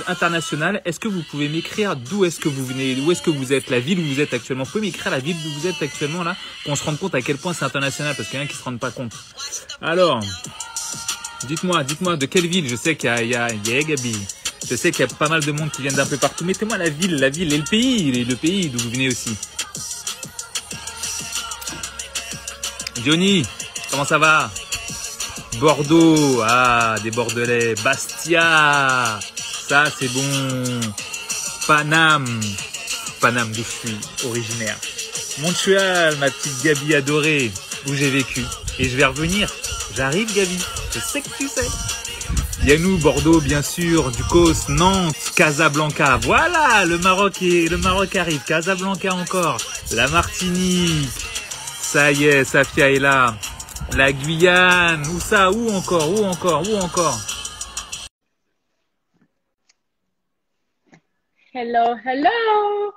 international. Est-ce que vous pouvez m'écrire d'où est-ce que vous venez, d'où est-ce que vous êtes, la ville où vous êtes actuellement? Vous pouvez m'écrire la ville où vous êtes actuellement là, qu'on se rende compte à quel point c'est international, parce qu'il y en a qui se rendent pas compte. Alors, dites-moi de quelle ville? Je sais qu'il y a Gabi. Je sais qu'il y a pas mal de monde qui viennent d'un peu partout. Mettez-moi la ville et le pays d'où vous venez aussi. Johnny, comment ça va? Bordeaux, ah, des Bordelais. Bastia, ça c'est bon. Paname d'où je suis originaire. Montréal, ma petite Gabi adorée, où j'ai vécu. Et je vais revenir. J'arrive Gabi, je sais que tu sais. Yannou, Bordeaux, bien sûr, Ducos, Nantes, Casablanca. Voilà, le Maroc arrive. Casablanca encore. La Martinique. Ça y est, Safia est là. La Guyane. Où ça? Où encore? Hello, hello.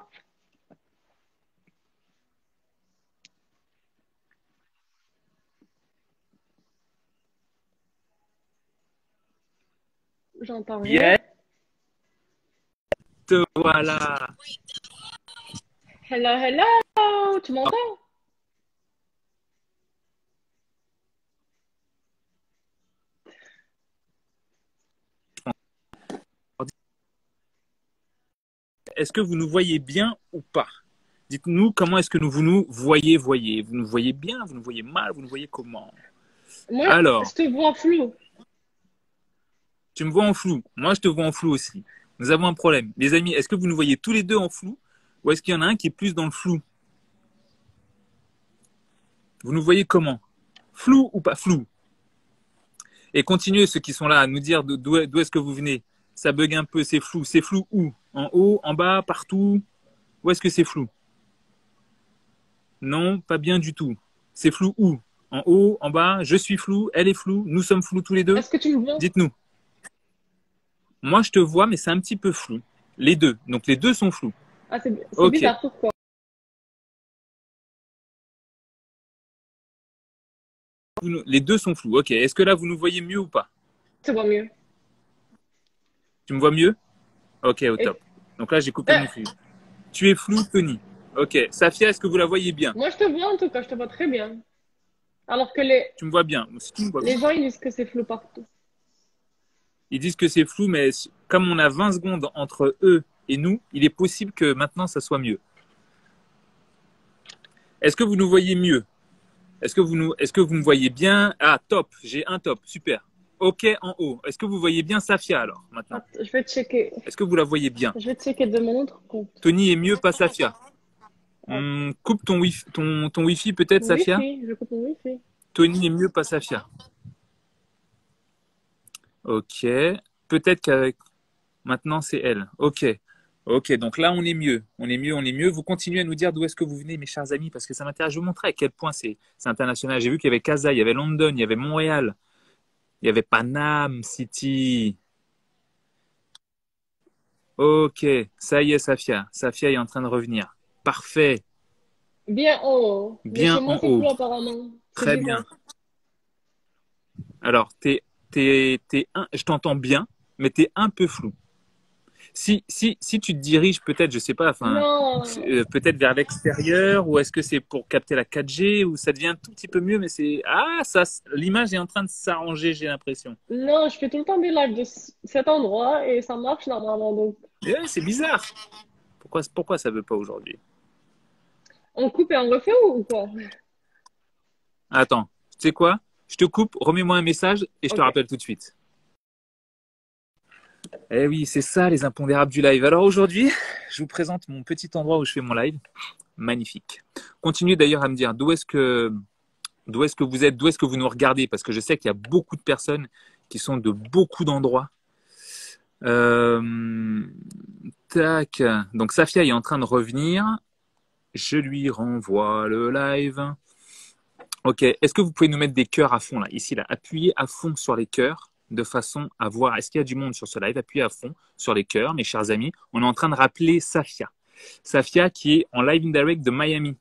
J'entends rien. Yes. Te voilà. Hello, hello. Tu m'entends? Est-ce que vous nous voyez bien ou pas? Dites-nous comment est-ce que vous nous voyez. Vous nous voyez bien, vous nous voyez mal, vous nous voyez comment? Moi, Alors, je te vois flou. tu me vois en flou. Moi, je te vois en flou aussi. Nous avons un problème. Les amis, est-ce que vous nous voyez tous les deux en flou? Ou est-ce qu'il y en a un qui est plus dans le flou? Vous nous voyez comment? Flou ou pas flou? Et continuez, ceux qui sont là, à nous dire d'où est-ce que vous venez. Ça bug un peu, c'est flou. C'est flou où? En haut, en bas, partout? Où est-ce que c'est flou? Non, pas bien du tout. C'est flou où? En haut, en bas, je suis flou, elle est floue, nous sommes flous tous les deux? Est-ce que tu me vois? Dites-nous. Moi, je te vois, mais c'est un petit peu flou. Les deux. Donc, les deux sont flous. Ah, c'est Ok. bizarre, pourquoi? Les deux sont flous. Ok. Est-ce que là, vous nous voyez mieux ou pas? Je te vois mieux. Tu me vois mieux? Ok, au Et- top. Donc là, j'ai coupé mon flux. Tu es flou, Tony. Ok. Safia, est-ce que vous la voyez bien? Moi, je te vois en tout cas, je te vois très bien. Alors que les, Tu me vois bien. Si tu me vois les bien. gens, ils disent que c'est flou partout. Ils disent que c'est flou, mais comme on a 20 secondes entre eux et nous, il est possible que maintenant, ça soit mieux. Est-ce que vous nous voyez mieux? Est-ce que vous me voyez bien? Ah, top. J'ai un top. Super. Ok en haut. Est-ce que vous voyez bien Safia alors maintenant? Attends, je vais checker. Est-ce que vous la voyez bien? Je vais checker de mon autre compte. Tony est mieux, pas Safia. Ah, Coupe ton wifi peut-être, mon Safia? Wi-Fi, je coupe mon Wi-Fi. Tony est mieux, pas Safia. Ok. Peut-être qu'avec maintenant c'est elle. Ok. Ok, donc là on est mieux. On est mieux. Vous continuez à nous dire d'où est-ce que vous venez, mes chers amis, parce que ça m'intéresse. Je vais vous montrer à quel point c'est international. J'ai vu qu'il y avait Casa, il y avait London, il y avait Montréal, il y avait Panama City. Ok, ça y est, Safia. Safia est en train de revenir. Parfait. Bien en haut. Mais chez Bien moi, en c'est haut. flou apparemment. C'est Très bien. bizarre. Alors, je t'entends bien, mais t'es un peu flou. Si tu te diriges peut-être, je sais pas, enfin, Non, peut-être vers l'extérieur, ou est-ce que c'est pour capter la 4G, ou ça devient un tout petit peu mieux, mais l'image est en train de s'arranger, j'ai l'impression. non, je fais tout le temps des lives de cet endroit et ça marche normalement. Donc, Et ouais, c'est bizarre. Pourquoi ça veut pas aujourd'hui? on coupe et on refait ou quoi? Attends, tu sais quoi? Je te coupe, remets-moi un message et je te Ok. rappelle tout de suite. Eh oui, c'est ça les impondérables du live. Alors aujourd'hui, je vous présente mon petit endroit où je fais mon live. Magnifique. Continuez d'ailleurs à me dire d'où est-ce que vous êtes, d'où est-ce que vous nous regardez, parce que je sais qu'il y a beaucoup de personnes qui sont de beaucoup d'endroits. Tac. Donc Safia est en train de revenir. Je lui renvoie le live. Ok. Est-ce que vous pouvez nous mettre des cœurs à fond là, ici là, appuyez à fond sur les cœurs de façon à voir. Est-ce qu'il y a du monde sur ce live? Appuyez à fond sur les cœurs, mes chers amis. On est en train de rappeler Safia. Safia qui est en live indirect de Miami.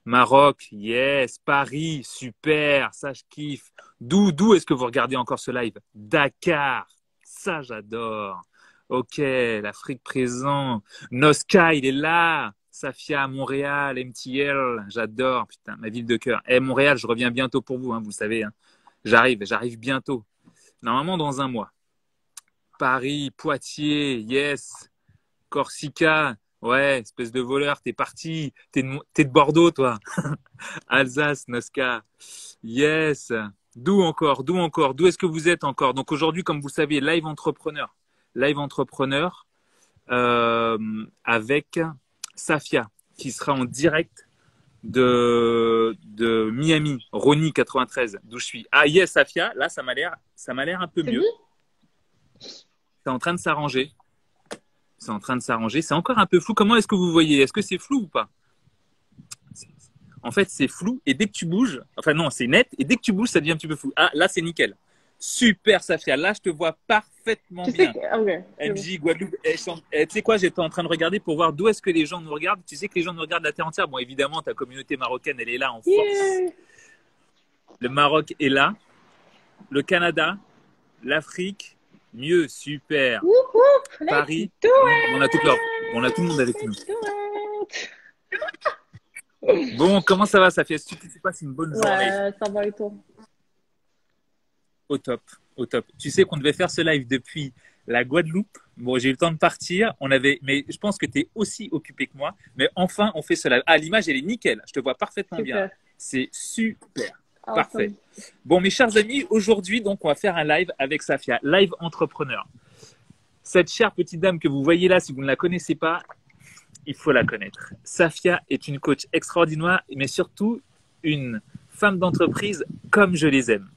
Maroc, yes. Paris, super. Ça, je kiffe. D'où est-ce que vous regardez encore ce live? Dakar. Ça, j'adore. Ok, l'Afrique présent. Noska, il est là. Safia, Montréal, MTL, j'adore. Putain, ma ville de cœur. Eh, Montréal, je reviens bientôt pour vous, hein, vous savez. Hein. J'arrive bientôt. Normalement, dans un mois. Paris, Poitiers, yes. Corsica, ouais, espèce de voleur, t'es parti. T'es de Bordeaux, toi. Alsace, Noska. Yes. D'où encore? D'où encore? D'où est-ce que vous êtes encore? Donc aujourd'hui, comme vous savez, live entrepreneur. Live entrepreneur avec Safia, qui sera en direct de Miami, Ronnie 93, d'où je suis. Ah yes, Safia, là ça m'a l'air un peu C'est mieux. bon? C'est en train de s'arranger. C'est en train de s'arranger. C'est encore un peu flou. Comment est-ce que vous voyez? Est-ce que c'est flou ou pas? En fait, c'est flou et dès que tu bouges, enfin non, c'est net et dès que tu bouges, ça devient un petit peu flou. Ah, là, c'est nickel. Super, Safia. Là, je te vois parfaitement Tu bien. sais que... Ok, c'est bon. MJ, Guadeloupe. Tu sais quoi, j'étais en train de regarder pour voir d'où est-ce que les gens nous regardent. Tu sais que les gens nous regardent de la terre entière. Bon, évidemment, ta communauté marocaine, elle est là en force. Yeah. Le Maroc est là. Le Canada, l'Afrique, mieux, super. Wouhou, Paris, let's do on a toute leur... on a tout le monde avec nous. Let's do it. Bon, comment ça va, Safia? Est-ce que tu passes une bonne journée? Ouais, ça va et toi? Au top, au top. Tu sais qu'on devait faire ce live depuis la Guadeloupe. Bon, j'ai eu le temps de partir. Mais je pense que tu es aussi occupé que moi. Mais enfin, on fait ce live. Ah, l'image, elle est nickel. Je te vois parfaitement bien. Super. C'est super. Awesome. Parfait. Bon, mes chers amis, aujourd'hui, donc, on va faire un live avec Safia, live entrepreneur. Cette chère petite dame que vous voyez là, si vous ne la connaissez pas, il faut la connaître. Safia est une coach extraordinaire, mais surtout une femme d'entreprise comme je les aime.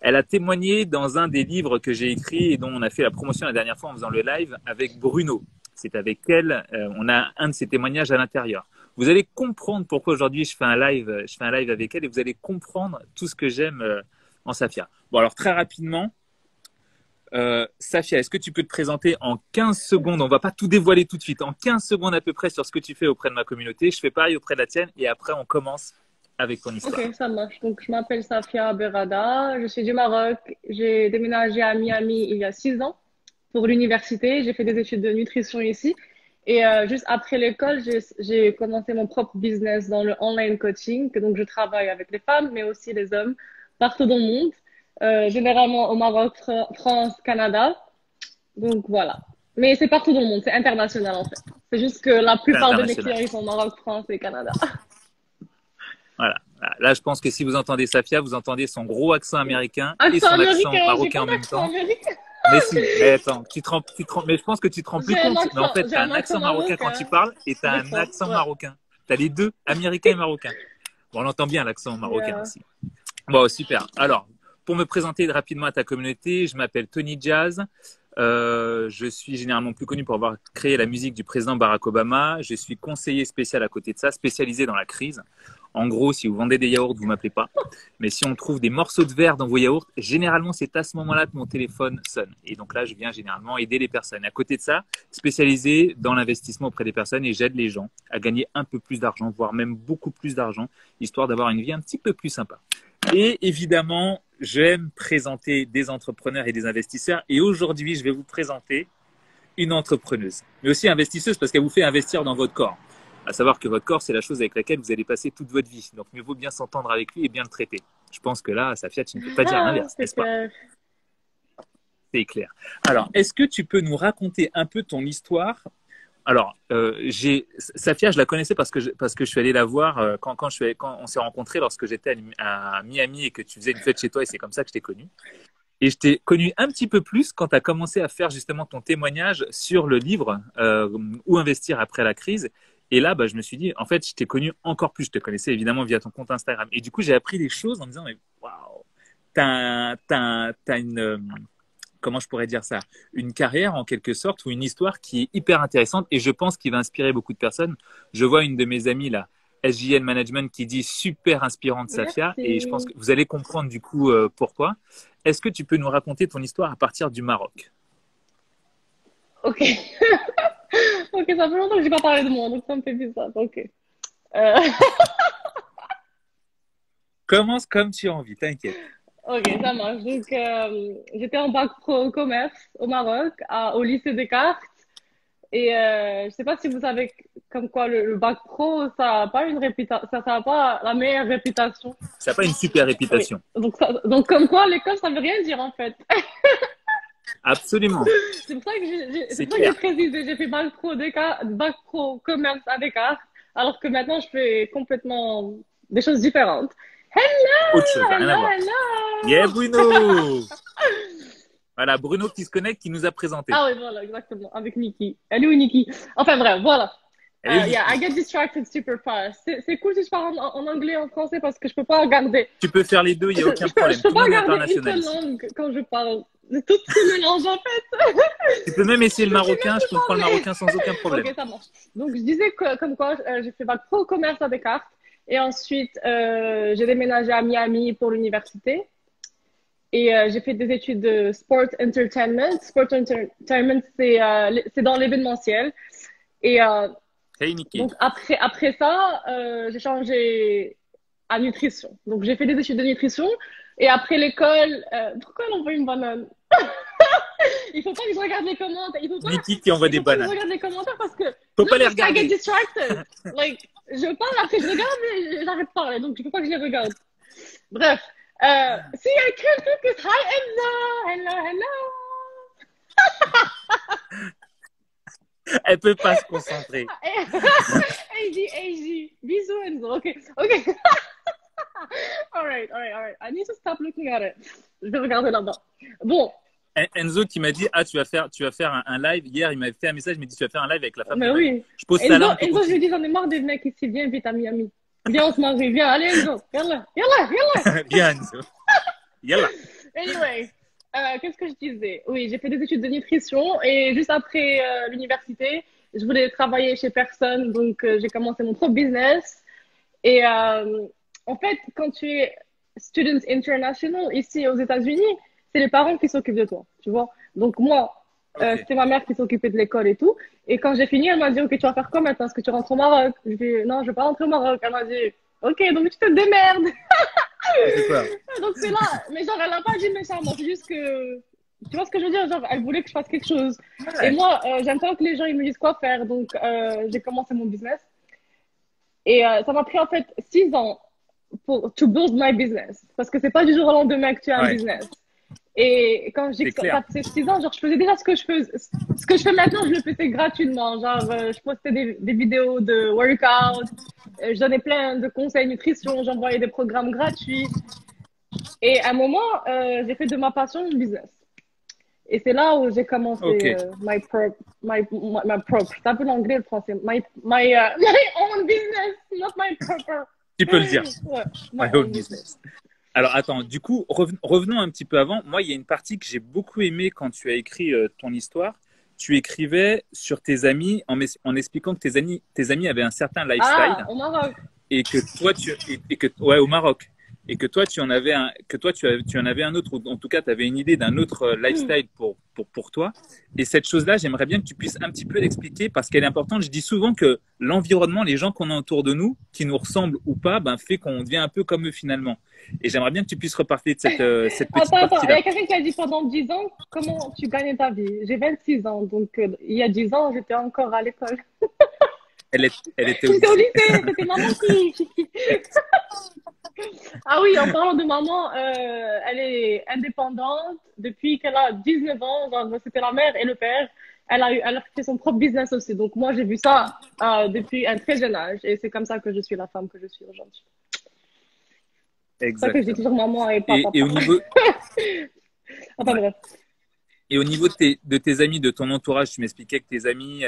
Elle a témoigné dans un des livres que j'ai écrit et dont on a fait la promotion la dernière fois en faisant le live avec Bruno. C'est avec elle, on a un de ses témoignages à l'intérieur. Vous allez comprendre pourquoi aujourd'hui je fais un live avec elle et vous allez comprendre tout ce que j'aime en Safia. Bon, alors très rapidement, Safia, est-ce que tu peux te présenter en 15 secondes? On ne va pas tout dévoiler tout de suite. En 15 secondes à peu près sur ce que tu fais auprès de ma communauté. Je fais pareil auprès de la tienne et après on commence avec ton histoire. Ok, ça marche. Donc, je m'appelle Safia Berada. Je suis du Maroc. J'ai déménagé à Miami il y a 6 ans pour l'université. J'ai fait des études de nutrition ici. Et juste après l'école, j'ai commencé mon propre business dans le online coaching. Donc, je travaille avec les femmes, mais aussi les hommes partout dans le monde. Généralement au Maroc, France, Canada. Donc, voilà. Mais c'est partout dans le monde. C'est international, en fait. C'est juste que la plupart de mes clients, ils sont Maroc, France et Canada. Voilà. Là, je pense que si vous entendez Safia, vous entendez son gros accent américain et Accent son accent américain, marocain en même temps. américain. Mais si, mais attends, mais je pense que tu te rends plus J'ai un compte. accent- Mais en fait, j'ai tu as un un accent marocain quand tu parles et tu as Des un fois, accent ouais. marocain. Tu as les deux, américain et marocain. Bon, on entend bien l'accent marocain Yeah. aussi. Bon, super. Alors, pour me présenter rapidement à ta communauté, je m'appelle Tony Jazz. Je suis généralement plus connu pour avoir créé la musique du président Barack Obama. Je suis conseiller spécial à côté de ça, spécialisé dans la crise. En gros, si vous vendez des yaourts, vous m'appelez pas. Mais si on trouve des morceaux de verre dans vos yaourts, généralement, c'est à ce moment-là que mon téléphone sonne. Et donc là, je viens généralement aider les personnes. À côté de ça, spécialisé dans l'investissement auprès des personnes et j'aide les gens à gagner un peu plus d'argent, voire même beaucoup plus d'argent, histoire d'avoir une vie un petit peu plus sympa. Et évidemment, j'aime présenter des entrepreneurs et des investisseurs. Et aujourd'hui, je vais vous présenter une entrepreneuse, mais aussi investisseuse parce qu'elle vous fait investir dans votre corps. À savoir que votre corps, c'est la chose avec laquelle vous allez passer toute votre vie. Donc, mieux vaut bien s'entendre avec lui et bien le traiter. Je pense que là, Safia, tu ne peux pas dire l'inverse, n'est-ce pas? C'est clair. Alors, est-ce que tu peux nous raconter un peu ton histoire? Alors, Safia, je la connaissais parce que je suis allé la voir quand on s'est rencontrés lorsque j'étais à Miami et que tu faisais une fête chez toi et c'est comme ça que je t'ai connu. Et je t'ai connu un petit peu plus quand tu as commencé à faire justement ton témoignage sur le livre Où investir après la crise. Et là, je me suis dit, en fait, je t'ai connu encore plus. Je te connaissais évidemment via ton compte Instagram. Et du coup, j'ai appris des choses en me disant, mais waouh, t'as une, comment je pourrais dire ça, une carrière en quelque sorte ou une histoire qui est hyper intéressante et je pense qu'il va inspirer beaucoup de personnes. Je vois une de mes amies là, SJN Management, qui dit super inspirante Safia. Merci. Et je pense que vous allez comprendre du coup pourquoi. Est-ce que tu peux nous raconter ton histoire à partir du Maroc? Ok. Ok, ça fait longtemps que j'ai pas parlé de moi, donc ça me fait bizarre. Ok. Commence comme tu as envie, t'inquiète. Ok, ça marche. Donc, j'étais en bac pro commerce au Maroc, au lycée Descartes. Et je sais pas si vous savez comme quoi le bac pro, ça a pas une réputation, ça a pas la meilleure réputation. Ça n'a pas une super Oui. réputation. Donc comme quoi l'école, ça veut rien dire en fait. Absolument. C'est pour ça que c'est C'est pour ça que j'ai clair. précisé. J'ai fait bac pro commerce à Descartes, alors que maintenant je fais complètement des choses différentes. Autre chose, Hello, rien à hello, voir. Yeah, hello. Bruno! Voilà, Bruno qui se connecte, qui nous a présenté. Ah oui, voilà, exactement, avec Nikki. Elle est où Nikki? Enfin bref, voilà. Elle est Yeah, I unique. get distracted super fast. C'est cool si je parle en anglais et en français parce que je peux pas regarder. Tu peux faire les deux, il n'y a aucun Je problème. peux Tout le pas monde est regarder une international seule ici. langue quand je parle. Tout se mélange en fait. Tu peux même essayer le Je sais même marocain, je plus comprends le parler. marocain sans aucun problème. Ok, ça marche. Donc je disais que comme quoi j'ai fait bac pro commerce à Descartes et ensuite j'ai déménagé à Miami pour l'université et j'ai fait des études de sport entertainment. Sport entertainment c'est dans l'événementiel et Hey Niki. donc après ça j'ai changé à nutrition. Donc j'ai fait des études de nutrition et après l'école pourquoi elle envoie une banane? Il faut pas que je regarde les commentaires. Niki qui envoie Il des faut pas que je bananes. regarde les commentaires parce que Faut non, pas les parce que I get regarder. distracted. Like, je parle après je regarde et j'arrête de parler, donc il faut pas que je les regarde. Bref, si I can focus, hi Enzo, hello, hello. Elle peut pas se concentrer. AG, bisous Enzo. Ok, ok. All right. I need to stop looking at it. Je vais regarder là-bas. Bon, Enzo qui m'a dit, ah, tu vas faire un live. Hier, il m'a fait un message, il m'a dit, tu vas faire un live avec la femme de mais ma vie. oui. Je pose sa larme, tu Enzo, je lui continues. dis, j'en ai marre des mecs ici, viens vite à Miami. Viens, on se marie, viens, allez Enzo, yallah, yallah, yallah. Bien, Enzo. Yallah. Anyway, qu'est-ce que je disais? Oui, j'ai fait des études de nutrition et juste après l'université, je voulais travailler chez personne, donc j'ai commencé mon propre business. Et en fait, quand tu es student international ici aux États-Unis, c'est les parents qui s'occupent de toi, tu vois. Donc moi, Ok. c'était ma mère qui s'occupait de l'école et tout. Et quand j'ai fini, elle m'a dit, OK, tu vas faire quoi maintenant? Est-ce que tu rentres au Maroc? Je dis, non, je vais pas rentrer au Maroc. Elle m'a dit, OK, donc tu te démerdes. Tu fais quoi? Donc c'est là, mais genre elle a pas dit méchamment, c'est juste que tu vois ce que je veux dire, genre elle voulait que je fasse quelque chose. Et Ouais. moi j'aime pas que les gens ils me disent quoi faire, donc j'ai commencé mon business et ça m'a pris en fait 6 ans pour to build my business parce que c'est pas du jour au lendemain que tu as un Ouais. business. Et quand j'ai C'est clair. fait 6 ans, genre je faisais déjà ce que je fais maintenant, je le faisais gratuitement, genre je postais des vidéos de workout, je donnais plein de conseils nutrition, j'envoyais des programmes gratuits. Et à un moment, j'ai fait de ma passion un business. Et c'est là où j'ai commencé Ok. my prop. C'est un peu l'anglais et le français. My own business, not my proper. Tu peux le dire. Ouais, My my own own business. business. Alors attends, du coup, revenons un petit peu avant. Moi, il y a une partie que j'ai beaucoup aimée quand tu as écrit ton histoire. Tu écrivais sur tes amis en expliquant que tes amis avaient un certain Ah, lifestyle au Maroc. et que toi ouais, au Maroc, et que toi tu en avais un tu en avais un autre, ou en tout cas tu avais une idée d'un autre lifestyle pour toi. Et cette chose-là, j'aimerais bien que tu puisses un petit peu l'expliquer parce qu'elle est importante. Je dis souvent que l'environnement, les gens qu'on a autour de nous, qui nous ressemblent ou pas, ben fait qu'on devient un peu comme eux finalement. Et j'aimerais bien que tu puisses reparler de cette petite Attends. Il y partie-là. a quelqu'un qui a dit pendant 10 ans, comment tu gagnais ta vie? J'ai 26 ans, donc il y a 10 ans, j'étais encore à l'école. Elle était au J'étais au lycée. lycée, c'était maman qui. Ah oui, en parlant de maman, elle est indépendante depuis qu'elle a 19 ans. Genre, c'était la mère et le père. Elle a fait son propre business aussi. Donc moi, j'ai vu ça depuis un très jeune âge. Et c'est comme ça que je suis la femme que je suis aujourd'hui. C'est pour ça que je dis Exactement. toujours maman et pas Et papa. Enfin ouais. bref. Et au niveau de tes amis, de ton entourage, tu m'expliquais que tes amis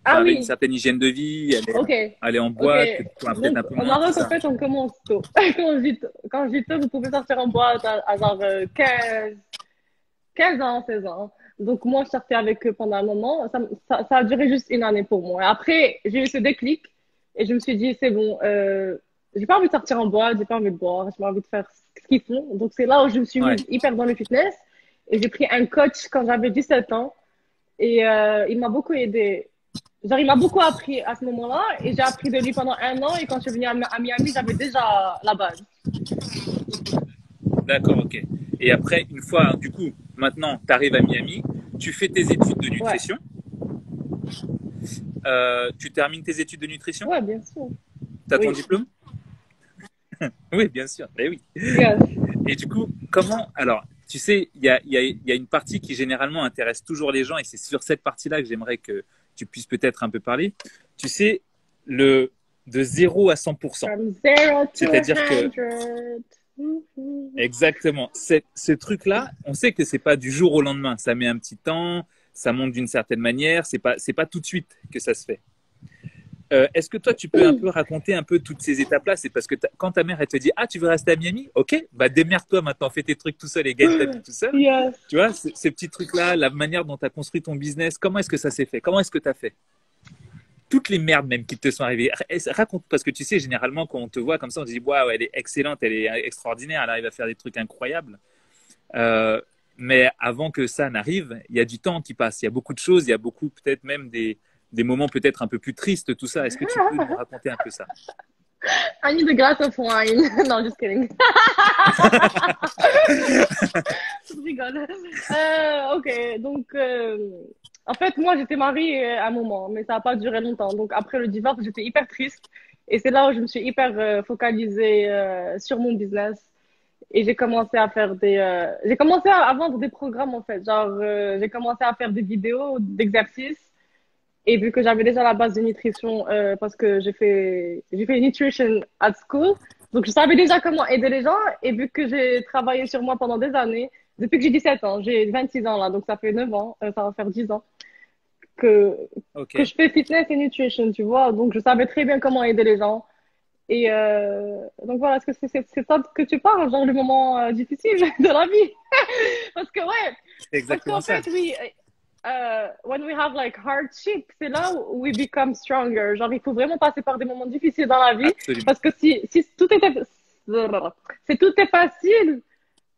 Ah avaient une oui, certaine hygiène de vie, ok. allaient en Ok. boîte, que toi peut-être Donc un peu au moins, c'est Maroc, en ça? fait, on commence tôt. Quand je dis tôt, vous pouvez sortir en boîte à genre 15 ans, 16 ans. Donc, moi, je sortais avec eux pendant un moment. Ça a duré juste une année pour moi. Après, j'ai eu ce déclic et je me suis dit, c'est bon, j'ai pas envie de sortir en boîte, j'ai pas envie de boire, j'ai pas envie de faire ce qu'ils font. Donc, c'est là où je me suis Ouais. mise hyper dans le fitness et j'ai pris un coach quand j'avais 17 ans et il m'a beaucoup aidé. Genre, il m'a beaucoup appris à ce moment-là et j'ai appris de lui pendant un an et quand je suis venue à Miami, j'avais déjà la base. D'accord, ok. Et après, une fois, du coup, maintenant, tu arrives à Miami, tu fais tes études de Ouais, nutrition. Tu termines tes études de nutrition? ouais, bien sûr. Tu as ton Oui, diplôme? Oui, bien sûr. Ben oui. yes. Et du coup, comment… Alors, tu sais, il y a une partie qui généralement intéresse toujours les gens, et c'est sur cette partie-là que j'aimerais que tu puisses peut-être un peu parler. Tu sais, le de 0 à 100%. From 0 to C'est-à-dire que 100. Mhm. exactement. Ce truc-là, on sait que c'est pas du jour au lendemain. Ça met un petit temps, ça monte d'une certaine manière. C'est pas tout de suite que ça se fait. Est-ce que toi, tu peux un peu raconter un peu toutes ces étapes-là? C'est parce que quand ta mère, elle te dit, ah, tu veux rester à Miami? Ok, bah démerde-toi maintenant, fais tes trucs tout seul et gagne ta vie tout seul. Yes. Tu vois, ces petits trucs-là, la manière dont tu as construit ton business, comment est-ce que ça s'est fait? Comment est-ce que tu as fait? Toutes les merdes même qui te sont arrivées. Raconte, parce que tu sais, généralement, quand on te voit comme ça, on te dit, waouh, elle est excellente, elle est extraordinaire, elle arrive à faire des trucs incroyables. Euh, mais avant que ça n'arrive, il y a du temps qui passe, il y a beaucoup de choses, il y a beaucoup peut-être même des moments peut-être un peu plus tristes, tout ça. Est-ce que tu peux nous raconter un peu ça? I need a glass of wine. No, just kidding. Je rigole. Ok, donc en fait, moi j'étais mariée à un moment, mais ça n'a pas duré longtemps. Donc après le divorce, j'étais hyper triste. Et c'est là où je me suis hyper focalisée sur mon business. Et j'ai commencé à faire j'ai commencé à vendre des programmes en fait. Genre, j'ai commencé à faire des vidéos d'exercices. Et vu que j'avais déjà la base de nutrition, parce que j'ai fait nutrition at school, donc je savais déjà comment aider les gens. Et vu que j'ai travaillé sur moi pendant des années, depuis que j'ai 17 ans, j'ai 26 ans là, donc ça fait 9 ans, ça va faire 10 ans que, Ok, que je fais fitness et nutrition, tu vois. Donc je savais très bien comment aider les gens. Et donc voilà, est-ce que c'est ça que tu parles, genre le moment difficile de la vie? Parce que ouais, c'est parce exactement qu'en ça. fait, oui, when we have like hardship, c'est là où we become stronger. Genre, il faut vraiment passer par des moments difficiles dans la vie. Absolument. Parce que si tout était, si tout est facile,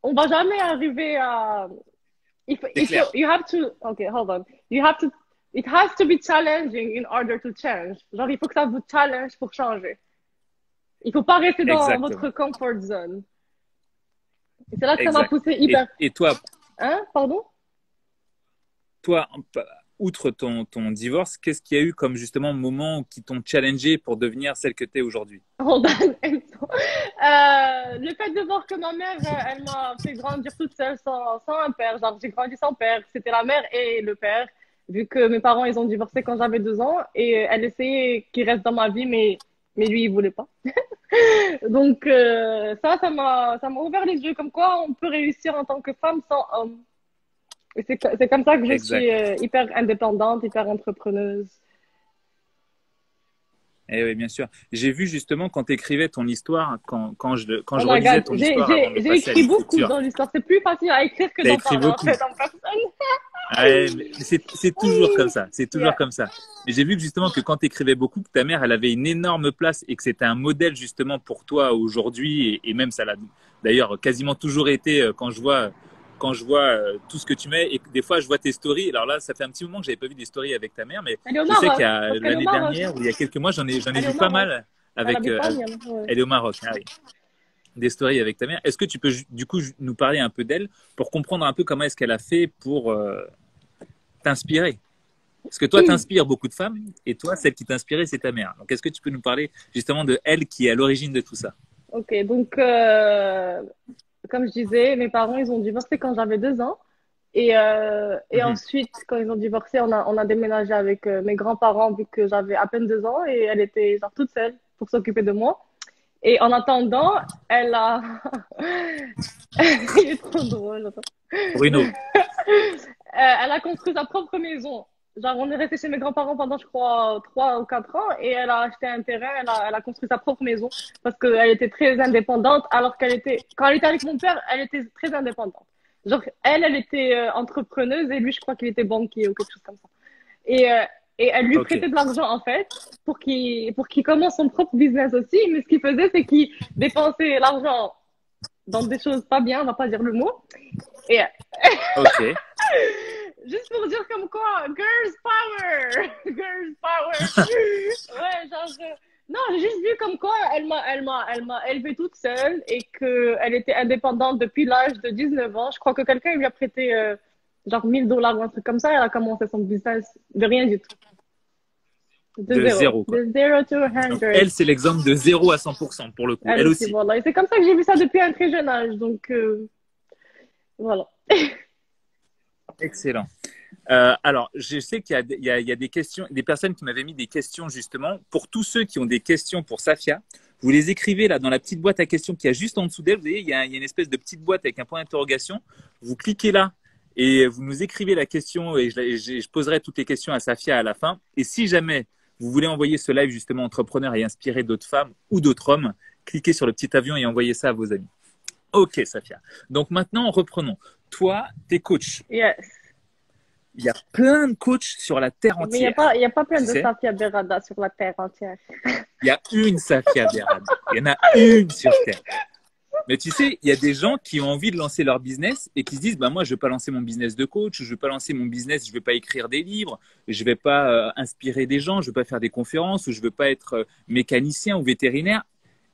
on va jamais arriver à, C'est clair. you have to, okay, hold on. You have to, it has to be challenging in order to change. Genre, il faut que ça vous challenge pour changer. Il faut pas rester dans votre Exactement. comfort zone. Et c'est là que ça m'a Exact. poussé hyper, Et toi, hein, pardon? toi, outre ton divorce, qu'est-ce qu'il y a eu comme justement moment qui t'ont challengé pour devenir celle que tu es aujourd'hui? Hold on. Le fait de voir que ma mère, elle m'a fait grandir toute seule sans un père. Genre, j'ai grandi sans père. C'était la mère et le père. Vu que mes parents, ils ont divorcé quand j'avais 2 ans. Et elle essayait qu'il reste dans ma vie, mais lui, il voulait pas. Donc, ça m'a ouvert les yeux. Comme quoi, on peut réussir en tant que femme sans homme. Et c'est comme ça que je suis Exact. hyper indépendante, hyper entrepreneuse. Eh oui, bien sûr. J'ai vu justement quand tu écrivais ton histoire, quand Oh je my relisais God, ton histoire avant de j'ai passer à écrit beaucoup l'écriture, dans l'histoire. C'est plus facile à écrire que tu as d'en écrit parler en beaucoup. fait en personne. Ouais, mais c'est toujours comme ça. C'est toujours Yeah. comme ça. Mais j'ai vu que justement que quand tu écrivais beaucoup, que ta mère, elle avait une énorme place et que c'était un modèle justement pour toi aujourd'hui et même ça l'a d'ailleurs quasiment toujours été quand je vois tout ce que tu mets et que des fois je vois tes stories. Alors là, ça fait un petit moment que j'avais pas vu des stories avec ta mère, mais Elle est au je sais qu'il y Maroc, a parce qu'elle est au l'année Maroc. dernière ou il y a quelques mois, j'en ai Elle est au vu pas Maroc. mal Elle avec habite pas à Miami. Ouais. elle est au Maroc. Ah oui. Des stories avec ta mère. Est-ce que tu peux du coup nous parler un peu d'elle pour comprendre un peu comment est-ce qu'elle a fait pour t'inspirer? Parce que toi, t'inspires beaucoup de femmes et toi, celle qui t'inspirait, c'est ta mère. Donc, est-ce que tu peux nous parler justement de elle qui est à l'origine de tout ça? Ok, donc comme je disais, mes parents ils ont divorcé quand j'avais 2 ans. Et Mhm. ensuite, quand ils ont divorcé, on a déménagé avec mes grands-parents vu que j'avais à peine 2 ans et elle était genre toute seule pour s'occuper de moi. Et en attendant, elle a... Il est trop drôle. Attends. Bruno. Elle a construit sa propre maison. Genre, on est resté chez mes grands-parents pendant, je crois, 3 ou 4 ans et elle a acheté un terrain, elle a construit sa propre maison parce qu'elle était très indépendante alors quand elle était avec mon père, elle était très indépendante. Genre, elle était entrepreneuse et lui, je crois qu'il était banquier ou quelque chose comme ça. Et, euh, et elle lui Ok. prêtait de l'argent, en fait, pour qu'il commence son propre business aussi. Mais ce qu'il faisait, c'est qu'il dépensait l'argent dans des choses pas bien, on va pas dire le mot. Et Ok. juste pour dire comme quoi, girls power! Girls power! Ouais, genre, Non, j'ai juste vu comme quoi elle m'a élevée toute seule et qu'elle était indépendante depuis l'âge de 19 ans. Je crois que quelqu'un lui a prêté genre 1000 $ ou un truc comme ça. Elle a commencé son business de rien du tout. De De zéro. zéro, quoi. De zéro to Donc, 100. elle, c'est l'exemple de zéro à 100% pour le coup. Elle Elle aussi, aussi. voilà. Et c'est comme ça que j'ai vu ça depuis un très jeune âge. Donc, voilà. Excellent. Alors, je sais qu'il y a, il y a des questions, des personnes qui m'avaient mis des questions justement. Pour tous ceux qui ont des questions pour Safia, vous les écrivez là dans la petite boîte à questions qui a juste en dessous d'elle. Vous voyez, il y a une espèce de petite boîte avec un point d'interrogation. Vous cliquez là et vous nous écrivez la question et je poserai toutes les questions à Safia à la fin. Et si jamais vous voulez envoyer ce live justement entrepreneur et inspirer d'autres femmes ou d'autres hommes, cliquez sur le petit avion et envoyez ça à vos amis. Ok, Safia. Donc maintenant, reprenons. Toi, t'es coach. Yes. Il y a plein de coachs sur la terre Mais entière. il y a pas plein Tu de sais, Safia Berada sur la terre entière. il y a une Safia Berhad. Il y en a une sur terre. Mais tu sais, il y a des gens qui ont envie de lancer leur business et qui se disent, bah moi, je ne vais pas lancer mon business de coach, je ne vais pas lancer mon business, je ne vais pas écrire des livres, je ne vais pas inspirer des gens, je ne vais pas faire des conférences ou je ne veux pas être mécanicien ou vétérinaire.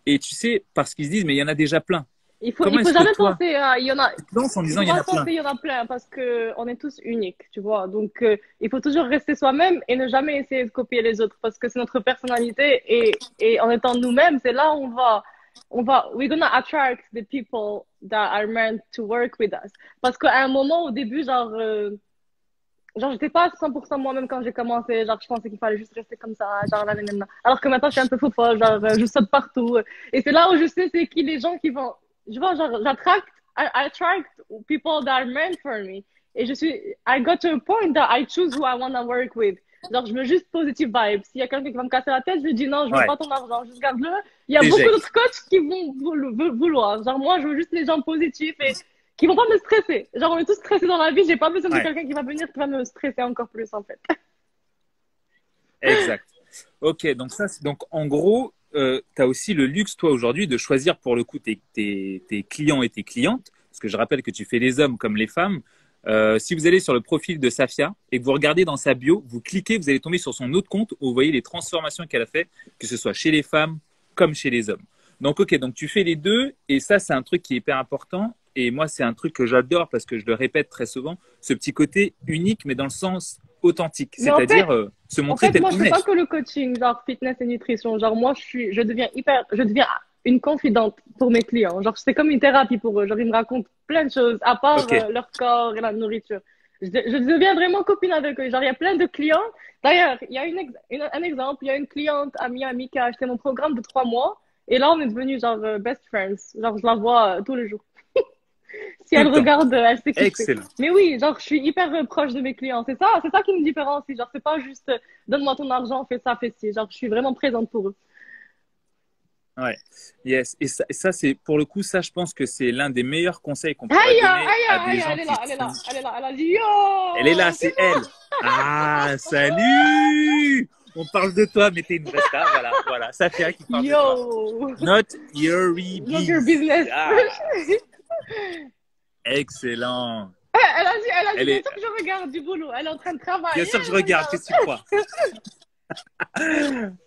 Et tu sais, parce qu'ils se disent, mais il y en a déjà plein. Il Comment faut est-ce que jamais toi, penser à, il y en a, tu te lances en il disant, faut il y en pas a plein? penser, il y en a plein parce que on est tous uniques, tu vois. Donc, il faut toujours rester soi-même et ne jamais essayer de copier les autres parce que c'est notre personnalité et en étant nous-mêmes, c'est là où we're gonna attract the people that are meant to work with us. Parce qu'à un moment, au début, genre, j'étais pas à 100% moi-même quand j'ai commencé. Genre, je pensais qu'il fallait juste rester comme ça. Genre, là, là, là, là. Alors que maintenant, je suis un peu faux folle. Genre, je saute partout. Et c'est là où je sais c'est qui les gens qui vont. Je vois, genre, I attract people that are meant for me. Et I got to a point that I choose who I want to work with. Genre, je veux juste positive vibes. S'il y a quelqu'un qui va me casser la tête, je lui dis non, je veux Ouais, pas ton argent, juste garde-le. Il y a beaucoup éjecte. d'autres coachs qui vont vouloir. Genre, moi, je veux juste les gens positifs et qui vont pas me stresser. Genre, on est tous stressés dans la vie, j'ai pas besoin de Ouais, quelqu'un qui va venir, qui va me stresser encore plus, en fait. exact. Ok, donc ça, donc en gros, tu as aussi le luxe, toi, aujourd'hui, de choisir pour le coup tes clients et tes clientes, parce que je rappelle que tu fais les hommes comme les femmes. Si vous allez sur le profil de Safia et que vous regardez dans sa bio, vous cliquez, vous allez tomber sur son autre compte où vous voyez les transformations qu'elle a fait, que ce soit chez les femmes comme chez les hommes. Donc, ok, donc tu fais les deux et ça, c'est un truc qui est hyper important. Et moi, c'est un truc que j'adore parce que je le répète très souvent, ce petit côté unique, mais dans le sens authentique, Mais en fait, c'est-à-dire se montrer tel moi, je qu'on fais est. pas que le coaching, genre fitness et nutrition. Genre, moi, je deviens une confidente pour mes clients. Genre, c'est comme une thérapie pour eux. Genre, ils me racontent plein de choses, à part Ok, leur corps et la nourriture. Je deviens vraiment copine avec eux. Genre, il y a plein de clients. D'ailleurs, il y a un exemple. Il y a une cliente à Miami qui a acheté mon programme de 3 mois. Et là, on est devenus genre best friends. Genre, je la vois tous les jours. Si tout elle le temps. regarde, elle sait qui c'est. Excellent. Mais oui, genre, je suis hyper proche de mes clients. C'est ça qui me différencie. Genre, c'est pas juste donne-moi ton argent, fais ci. Genre, je suis vraiment présente pour eux. Ouais, yes. Et ça, c'est pour le coup, ça, je pense que c'est l'un des meilleurs conseils qu'on pourrait Aïe, donner aïe, à des aïe, gens elle est qui là, elle est là, sont. elle est là. Elle a dit Elle est là, yo, c'est elle. Ah, salut! On parle de toi, mais t'es une vraie star. Voilà, voilà. Safia qui parle de toi. yo, Not your not your biz. business. Ah, excellent. Elle a dit, Elle bien est. sûr que je regarde du boulot. Elle est en train de Bien travailler. sûr que je Elle regarde. regarde. Qu'est-ce que tu crois?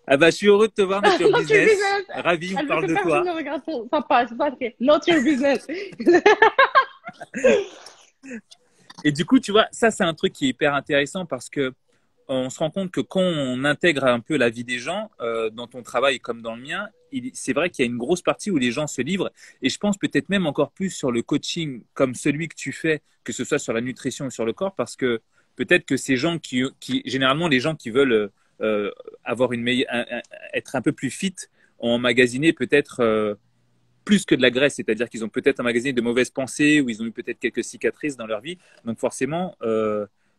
Ah bah, je suis heureux de te voir dans your Not your business. business. Ravi, on Elle veut parle que de personne toi. ne regarde sa page. C'est ça, c'est not your business. Et du coup, tu vois, ça, c'est un truc qui est hyper intéressant parce que on se rend compte que quand on intègre un peu la vie des gens, dans ton travail comme dans le mien, c'est vrai qu'il y a une grosse partie où les gens se livrent. Et je pense peut-être même encore plus sur le coaching comme celui que tu fais, que ce soit sur la nutrition ou sur le corps, parce que peut-être que ces gens généralement, les gens qui veulent avoir être un peu plus fit, ont emmagasiné peut-être plus que de la graisse, c'est-à-dire qu'ils ont peut-être emmagasiné de mauvaises pensées ou ils ont eu peut-être quelques cicatrices dans leur vie. Donc forcément,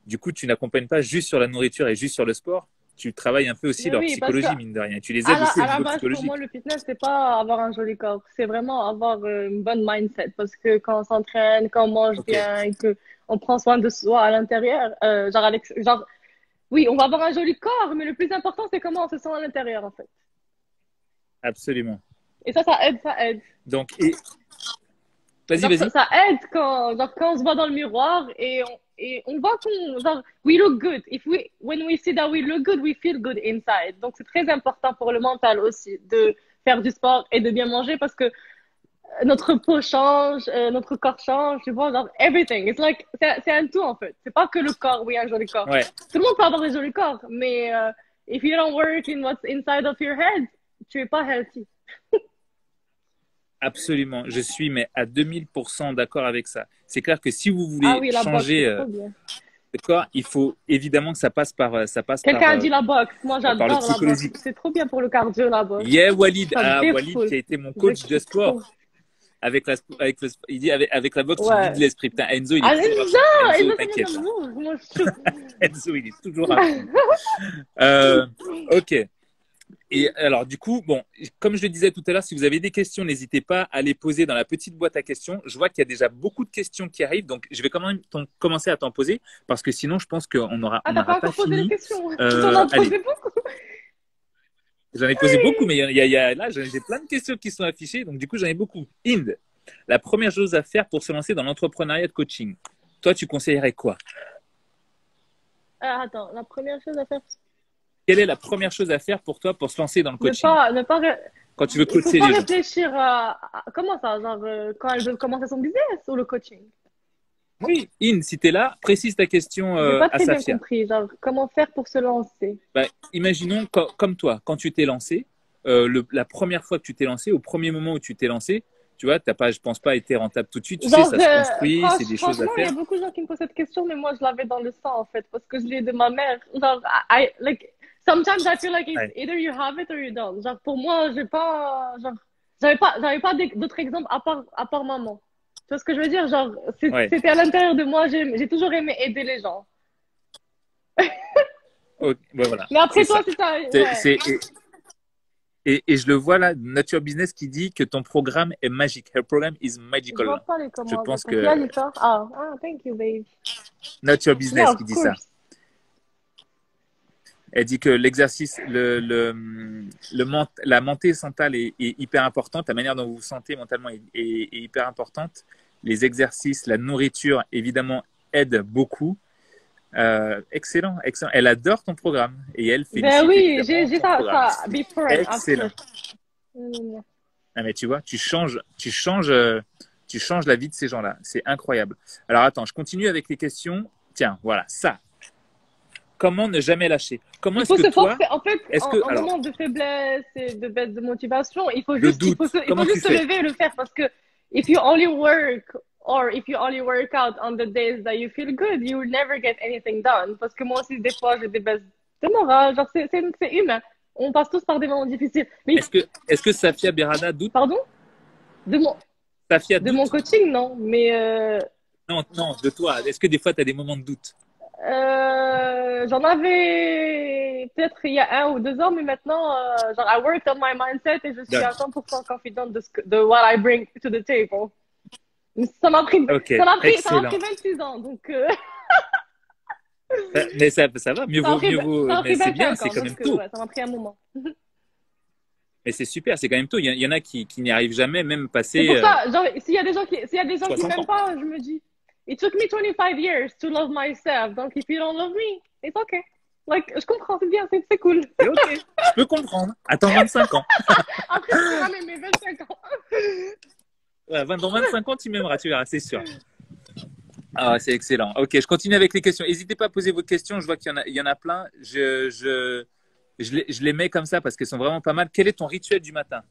du coup, tu n'accompagnes pas juste sur la nourriture et juste sur le sport. Tu travailles un peu aussi Mais leur oui, parce que psychologie, mine de rien. Tu les aides aussi au à la niveau base, pour moi, psychologique. le fitness, c'est pas avoir un joli corps. C'est vraiment avoir une bonne mindset. Parce que quand on s'entraîne, quand on mange Ok, bien et que on prend soin de soi à l'intérieur, genre, oui, on va avoir un joli corps, mais le plus important, c'est comment on se sent à l'intérieur, en fait. absolument. Et ça aide, ça aide. Donc, et Vas-y, Genre, vas-y. ça aide quand on se voit dans le miroir et on voit genre, we look good. When we see that we look good, we feel good inside. Donc, c'est très important pour le mental aussi de faire du sport et de bien manger parce que notre peau change, notre corps change, tu vois, genre, everything. C'est un tout, en fait. C'est pas que le corps, oui, un joli corps. Ouais, Tout le monde peut avoir un joli corps, mais if you don't work in what's inside of your head, tu es pas healthy. absolument. Je suis mais à 2000% d'accord avec ça. C'est clair que si vous Ah voulez oui, la boxe, changer c'est trop bien. le corps, il faut évidemment que ça passe Quelqu'un a dit la boxe. Moi, par le j'adore la boxe. psychologique. C'est trop bien pour le cardio, la boxe. Yeah, Walid. Ça Ah, Walid défoule. qui a été mon Je coach de kiffe trop. sport. Il dit avec la boxe, tu vides Ouais. l'esprit. Putain, Enzo, il est Ah, toujours à Enzo! fond. Enzo, Enzo, ça vient t'inquiète. Là. d'amour. Moi, je suis Enzo, il est toujours à fond. Ok. Et alors, du coup, bon, comme je le disais tout à l'heure, si vous avez des questions, n'hésitez pas à les poser dans la petite boîte à questions. Je vois qu'il y a déjà beaucoup de questions qui arrivent, donc je vais quand même commencer à t'en poser, parce que sinon, je pense qu'on n'aura Ah, on t'as pas n'aura pas encore posé les fini. questions. T'en as Allez, posé beaucoup. j'en ai posé beaucoup, mais là, j'ai plein de questions qui sont affichées, donc du coup, j'en ai beaucoup. Inde, la première chose à faire pour se lancer dans l'entrepreneuriat de coaching, toi, tu conseillerais quoi? Attends, la première chose à faire, Quelle est la première chose à faire pour toi pour se lancer dans le ne coaching? pas, ne pas, Quand tu veux il faut coacher pas les gens? réfléchir comment ça, genre, quand elle veut commencer son business ou le coaching. Oui, Inde, si tu es là, précise ta question J'ai pas à très bien Safia. compris, genre, comment faire pour se lancer. Bah, imaginons comme toi, quand tu t'es lancé, la première fois que tu t'es lancé, au premier moment où tu t'es lancé, tu vois, t'as pas, je pense pas, été rentable tout de suite. Tu sais, Genre, ça se construit, c'est des choses à franchement, il y a faire. beaucoup de gens qui me posent cette question, mais moi, je l'avais dans le sang, en fait, parce que je l'ai de ma mère. Genre, like, sometimes I feel like it's Ouais, either you have it or you don't. Genre, pour moi, j'ai pas, genre, j'avais pas d'autres exemples à part maman. Tu vois ce que je veux dire? Genre, ouais. c'était à l'intérieur de moi, j'ai toujours aimé aider les gens. Ok, ouais, voilà, Mais après, c'est toi, ça. c'est ça, C'est, ouais. c'est- et je le vois là, Nature Business qui dit que ton programme est magique. Her program is Je vois magical. pas les Je commentaires. pense Qui a que dit ça? Ah, thank you, babe. Nature Yeah, Business of qui dit ça. course. Elle dit que l'exercice, la montée mentale est hyper importante. La manière dont vous vous sentez mentalement est hyper importante. Les exercices, la nourriture, évidemment, aident beaucoup. Excellent, excellent. Elle adore ton programme et elle Ben félicite oui, évidemment j'ai ton programme. ça, before and Excellent. after. Mm. Ah, mais tu vois, tu changes la vie de ces gens-là. C'est incroyable. Alors attends, je continue avec les questions. Tiens, voilà, ça. Comment ne jamais lâcher? Comment Il est-ce faut que se toi, forcer. En fait, est-ce que, en alors, moment de faiblesse et de baisse de motivation, le doute, il faut comment tu juste se fais? lever et le faire parce que if you only work or if you only work out on the days that you feel good, you will never get anything done. Parce que moi aussi, des fois, j'ai des baisses de morale. Genre, c'est humain. On passe tous par des moments difficiles. Mais, Est-ce que Safia Berada doute? pardon? De mon, Safia de mon doute? coaching, non. Mais, Non, non, de toi. Est-ce que des fois, tu as des moments de doute? j'en avais peut-être il y a 1 ou 2 ans, mais maintenant, genre, I worked on my mindset et je suis à D'accord. 100% confidente de what I bring to the table. Ça m'a pris, Ok, ça m'a pris excellent. 26 ans, donc Mais ça va, ça m'a mais pris c'est bien, 25 c'est ans, quand même donc tôt. ouais, ça m'a pris un moment. Mais c'est super, c'est quand même tôt. Il y en a qui n'y arrivent jamais, même C'est passé pour ça, genre, s'il y a des gens qui 60 m'aiment ans. pas, je me dis, it took me 25 years to love myself, donc if you don't love me, it's okay. Like, je comprends, c'est bien, c'est cool. C'est ok, je peux comprendre. Attends 25 ans. Après, je pourrais m'aimer 25 ans. Ouais, dans 25 ans, tu m'aimeras, tu verras, c'est sûr. Ah, c'est excellent. Ok, je continue avec les questions. N'hésitez pas à poser vos questions. Je vois il y en a plein. Je les mets comme ça parce qu'elles sont vraiment pas mal. Quel est ton rituel du matin?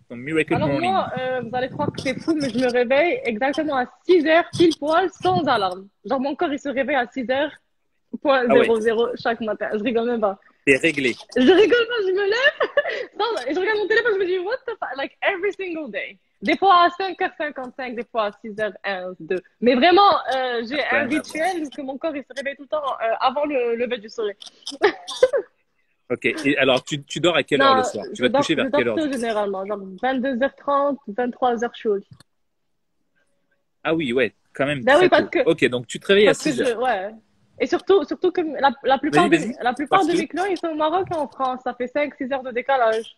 Ton miracle Alors morning. moi, vous allez croire que c'est fou, mais je me réveille exactement à 6 heures pile poil sans alarme. Genre mon corps il se réveille à 6 heures point Ah ouais, 00 chaque matin. Je rigole même pas. t'es réglé. Je rigole pas, je me lève et je regarde mon téléphone, je me dis what the fuck, like every single day. Des fois à 5h55, des fois à 6h01, 2. Mais vraiment, j'ai un rituel que mon corps il se réveille tout le temps avant le lever du soleil. Ok, et alors tu dors à quelle heure le Non, soir? Tu vas te coucher je vers dors quelle heure? tôt généralement, genre 22h30, 23h chaud. Ah oui, ouais, quand même Ben oui, très tôt. Ok, donc tu te réveilles à 6 heures. ouais. Et surtout que Vas-y, vas-y, la plupart de partout. mes clients, ils sont au Maroc et en France. Ça fait 5, 6 heures de décalage.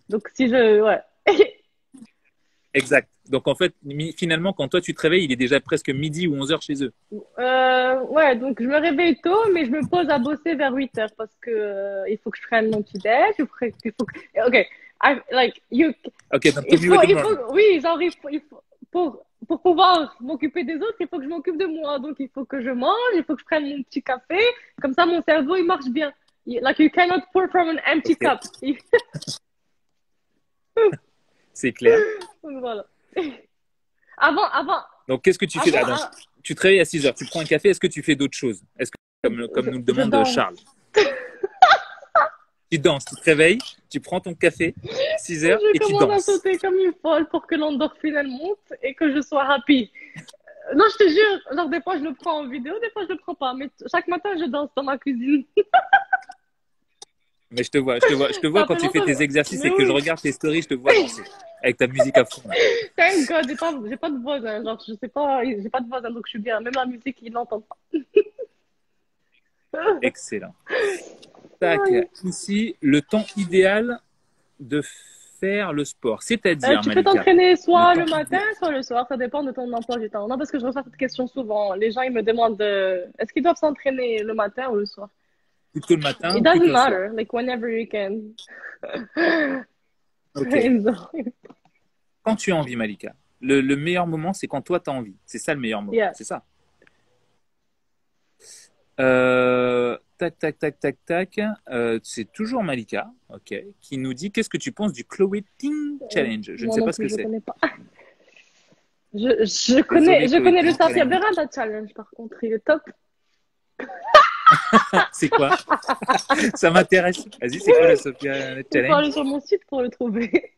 Donc, si ouais. Exact. Donc en fait, finalement, quand toi tu te réveilles, il est déjà presque midi ou 11 heures chez eux. Ouais, donc je me réveille tôt, mais je me pose à bosser vers 8 heures parce que il faut que je prenne mon petit déj. Il faut que... Ok, like you, Ok, donc tell me with the il morning. faut, oui, genre pour pouvoir m'occuper des autres, il faut que je m'occupe de moi. Donc il faut que je mange, il faut que je prenne mon petit café. Comme ça, mon cerveau il marche bien. Like you cannot pour from an empty Ok, cup. c'est clair. Voilà. Avant, avant, Donc qu'est-ce que tu fais là? Donc, avant, tu te réveilles à 6 heures, tu prends un café, est-ce que tu fais d'autres choses? Est-ce que, comme nous le je demande danse. Charles, tu danses, tu te réveilles, tu prends ton café, 6 heures, Je et tu commence à danses. sauter comme une folle pour que l'endorphine elle monte et que je sois happy. Non, je te jure, genre des fois je le prends en vidéo, des fois je le prends pas, mais chaque matin je danse dans ma cuisine. Mais je te vois Ça quand fait tu fais longtemps. tes exercices Mais et que je oui, regarde tes stories, je te vois danser avec ta musique à fond là. thank God, j'ai pas de voisin, genre je sais pas, j'ai pas de voisin donc je suis bien. Même la musique, ils l'entendent pas. Excellent. Tac, ici, le temps idéal de faire le sport, c'est-à-dire Tu peux Malika, t'entraîner le soit le temps matin, idéal, soit le soir, ça dépend de ton emploi du temps. Non, parce que je reçois cette question souvent. Les gens, ils me demandent est-ce qu'ils doivent s'entraîner le matin ou le soir? plutôt le matin It ou plutôt doesn't le soir. matter, like whenever you can. Ok. Quand tu as envie, Malika. Le meilleur moment, c'est quand toi, tu as envie. C'est ça le meilleur moment. Yeah. C'est ça. Tac, tac, tac, tac, tac. C'est toujours Malika, ok, qui nous dit qu'est-ce que tu penses du Chloé Ting Challenge. Je ne Moi sais non pas ce plus, que je c'est. connais pas. Désolé, Je Chloé connais le Ting Safia Challenge. Berada Challenge, par contre, il est top. C'est quoi? Ça m'intéresse. Vas-y, c'est quoi le Sophia Il faut Challenge? aller sur mon site pour le trouver.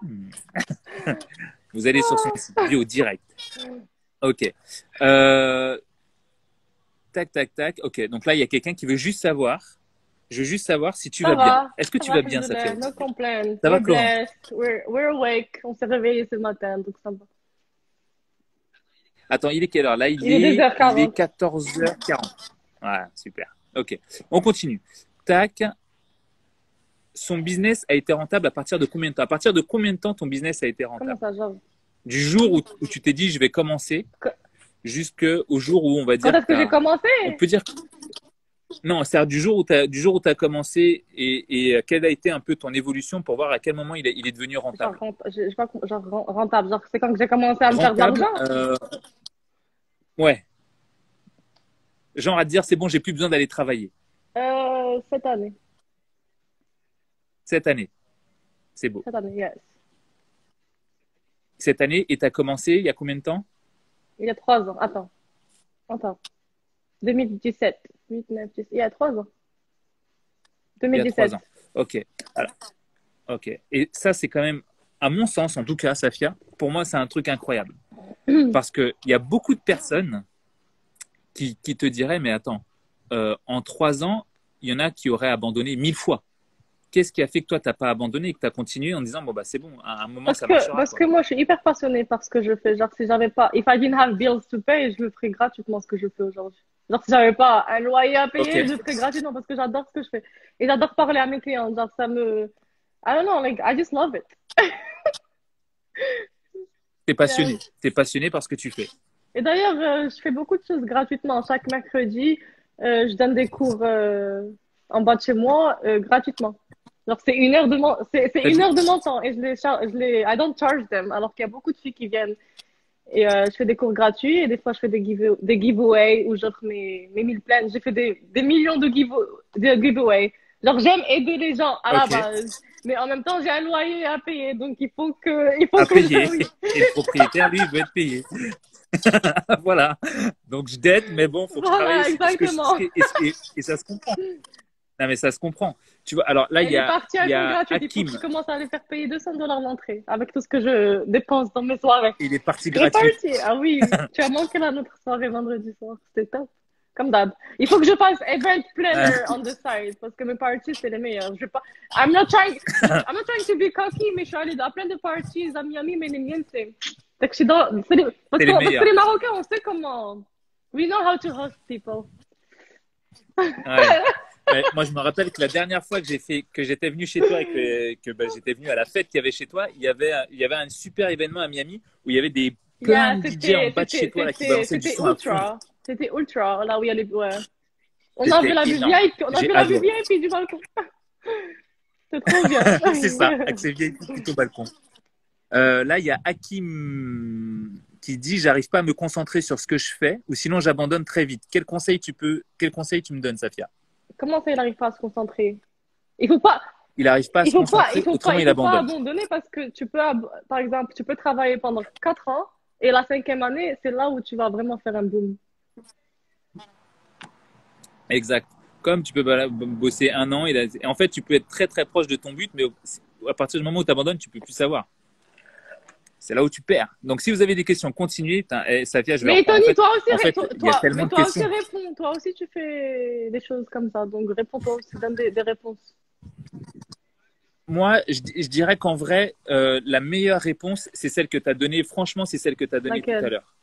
Hmm. Vous allez sur son site, bio direct. Ok. Euh, tac, tac, tac. Ok. Donc là, il y a quelqu'un qui veut juste savoir. Je veux juste savoir si tu vas bien. Est-ce que Ça tu va, vas bien, Safia alhamdoulilah, no aussi? complaints. Ça va, We're Florent? blessed, we're awake, on s'est réveillé ce matin, donc ça va. Attends, il est quelle heure? Là, il Il est est, il est 2h40. 14h40. Voilà, super. Ok. On continue. Tac. Son business a été rentable à partir de combien de temps? À partir de combien de temps ton business a été Comment rentable? ça, genre? Du jour où tu t'es dit je vais commencer jusqu'au jour où on va Quand dire est-ce que que j'ai commencé? on peut dire, non, c'est-à-dire du jour où tu as commencé et quelle a été un peu ton évolution pour voir à quel moment il est devenu Genre, rentable. j'ai pas, genre rentable. Genre, c'est quand que j'ai commencé à me faire de Rentable, l'argent? ouais. Genre à te dire c'est bon, j'ai plus besoin d'aller travailler Cette année. cette année. C'est beau. Cette année, yes. Cette année et tu as commencé il y a combien de temps? Il y a 3 ans. Attends. 2017. 8, 9, 10. Il y a 3 ans. Il y a 2017. 3 ans. Ok. Alors, ok. Et ça, c'est quand même, à mon sens, en tout cas, Safia, pour moi, c'est un truc incroyable. Parce qu'il y a beaucoup de personnes qui te diraient, mais attends, en 3 ans, il y en a qui auraient abandonné 1000 fois. Qu'est-ce qui a fait que toi, tu n'as pas abandonné et que tu as continué en disant, bon, bah, c'est bon, à un moment, ça marchera, Parce quoi. que moi, je suis hyper passionnée par ce que je fais. Genre, si j'avais pas, if I didn't have bills to pay, je le ferais gratuitement ce que je fais aujourd'hui. Genre, si j'avais pas un loyer à Ok. payer, je le ferais gratuitement parce que j'adore ce que je fais. Et j'adore parler à mes clients. Genre, I don't know, like, I just love it. Tu es Yeah. passionné. Tu es passionné par ce que tu fais. Et d'ailleurs, je fais beaucoup de choses gratuitement. Chaque mercredi, je donne des cours en bas de chez moi gratuitement. Genre, c'est une heure de mon temps et I don't charge them. Alors qu'il y a beaucoup de filles qui viennent et je fais des cours gratuits et des fois je fais des giveaways où j'offre mes 1000 plaines. J'ai fait des millions de giveaways. Genre, j'aime aider les gens à la Ok. base. Mais en même temps, j'ai un loyer à payer. Donc, À payer. oui. Et le propriétaire, lui, il veut être payé. Voilà. Donc, je t'aide, mais bon, il faut que je travaille Voilà, aussi. exactement. Et ça se comprend. Non, mais ça se comprend. Tu vois, alors là, Et les parties, il elles y sont a gratuites. Il faut Hakim. que je commence à les faire payer 200 $ l'entrée avec tout ce que je dépense dans mes soirées. Il est parti Les gratuit. parties, ah oui, tu as manqué la notre soirée vendredi soir. C'était top. Comme d'hab. Il faut que je fasse event planner on the side parce que mes parties, c'est les meilleures. Je vais pas... I'm not trying to be cocky, mais je suis allée dans plein de parties à Miami, mais les miennes, c'est... Fait que je suis C'est les parce que meilleurs. les Marocains, on sait comment... We know how to host people. Ouais. Ouais, moi, je me rappelle que la dernière fois que j'étais venu chez toi et que j'étais venu à la fête qu'il y avait chez toi, il y avait un super événement à Miami où il y avait plein Yeah, de DJ en bas de chez toi là qui balançaient du c'était son à fond. ultra. C'était ultra, là où il y a les, ouais. C'était énorme. On a J'ai vu la vue adoré. VIP du balcon. C'est trop bien. C'est ça, accès VIP tout au balcon. Là, il y a Hakim qui dit j'arrive pas à me concentrer sur ce que je fais ou sinon j'abandonne très vite. Quel conseil tu me donnes, Safia? Comment ça, il n'arrive pas à se concentrer? Il faut pas, Il n'arrive pas à se concentrer, autrement il il faut pas abandonne. abandonner parce que par exemple, tu peux travailler pendant 4 ans et la cinquième année, c'est là où tu vas vraiment faire un boom. Exact. Comme tu peux bosser un an, et en fait, tu peux être très très proche de ton but, mais à partir du moment où tu abandonnes, tu peux plus savoir. C'est là où tu perds. Donc, si vous avez des questions, continuez. Safia, je vais Mais reprendre. Tony, En fait, il y a tellement mais de toi aussi questions. réponds. Toi aussi, tu fais des choses comme ça. Donc, réponds toi aussi, donne des réponses. Moi, je dirais qu'en vrai, la meilleure réponse, c'est celle que tu as donnée. Franchement, c'est celle que tu as donnée tout à Laquelle? l'heure.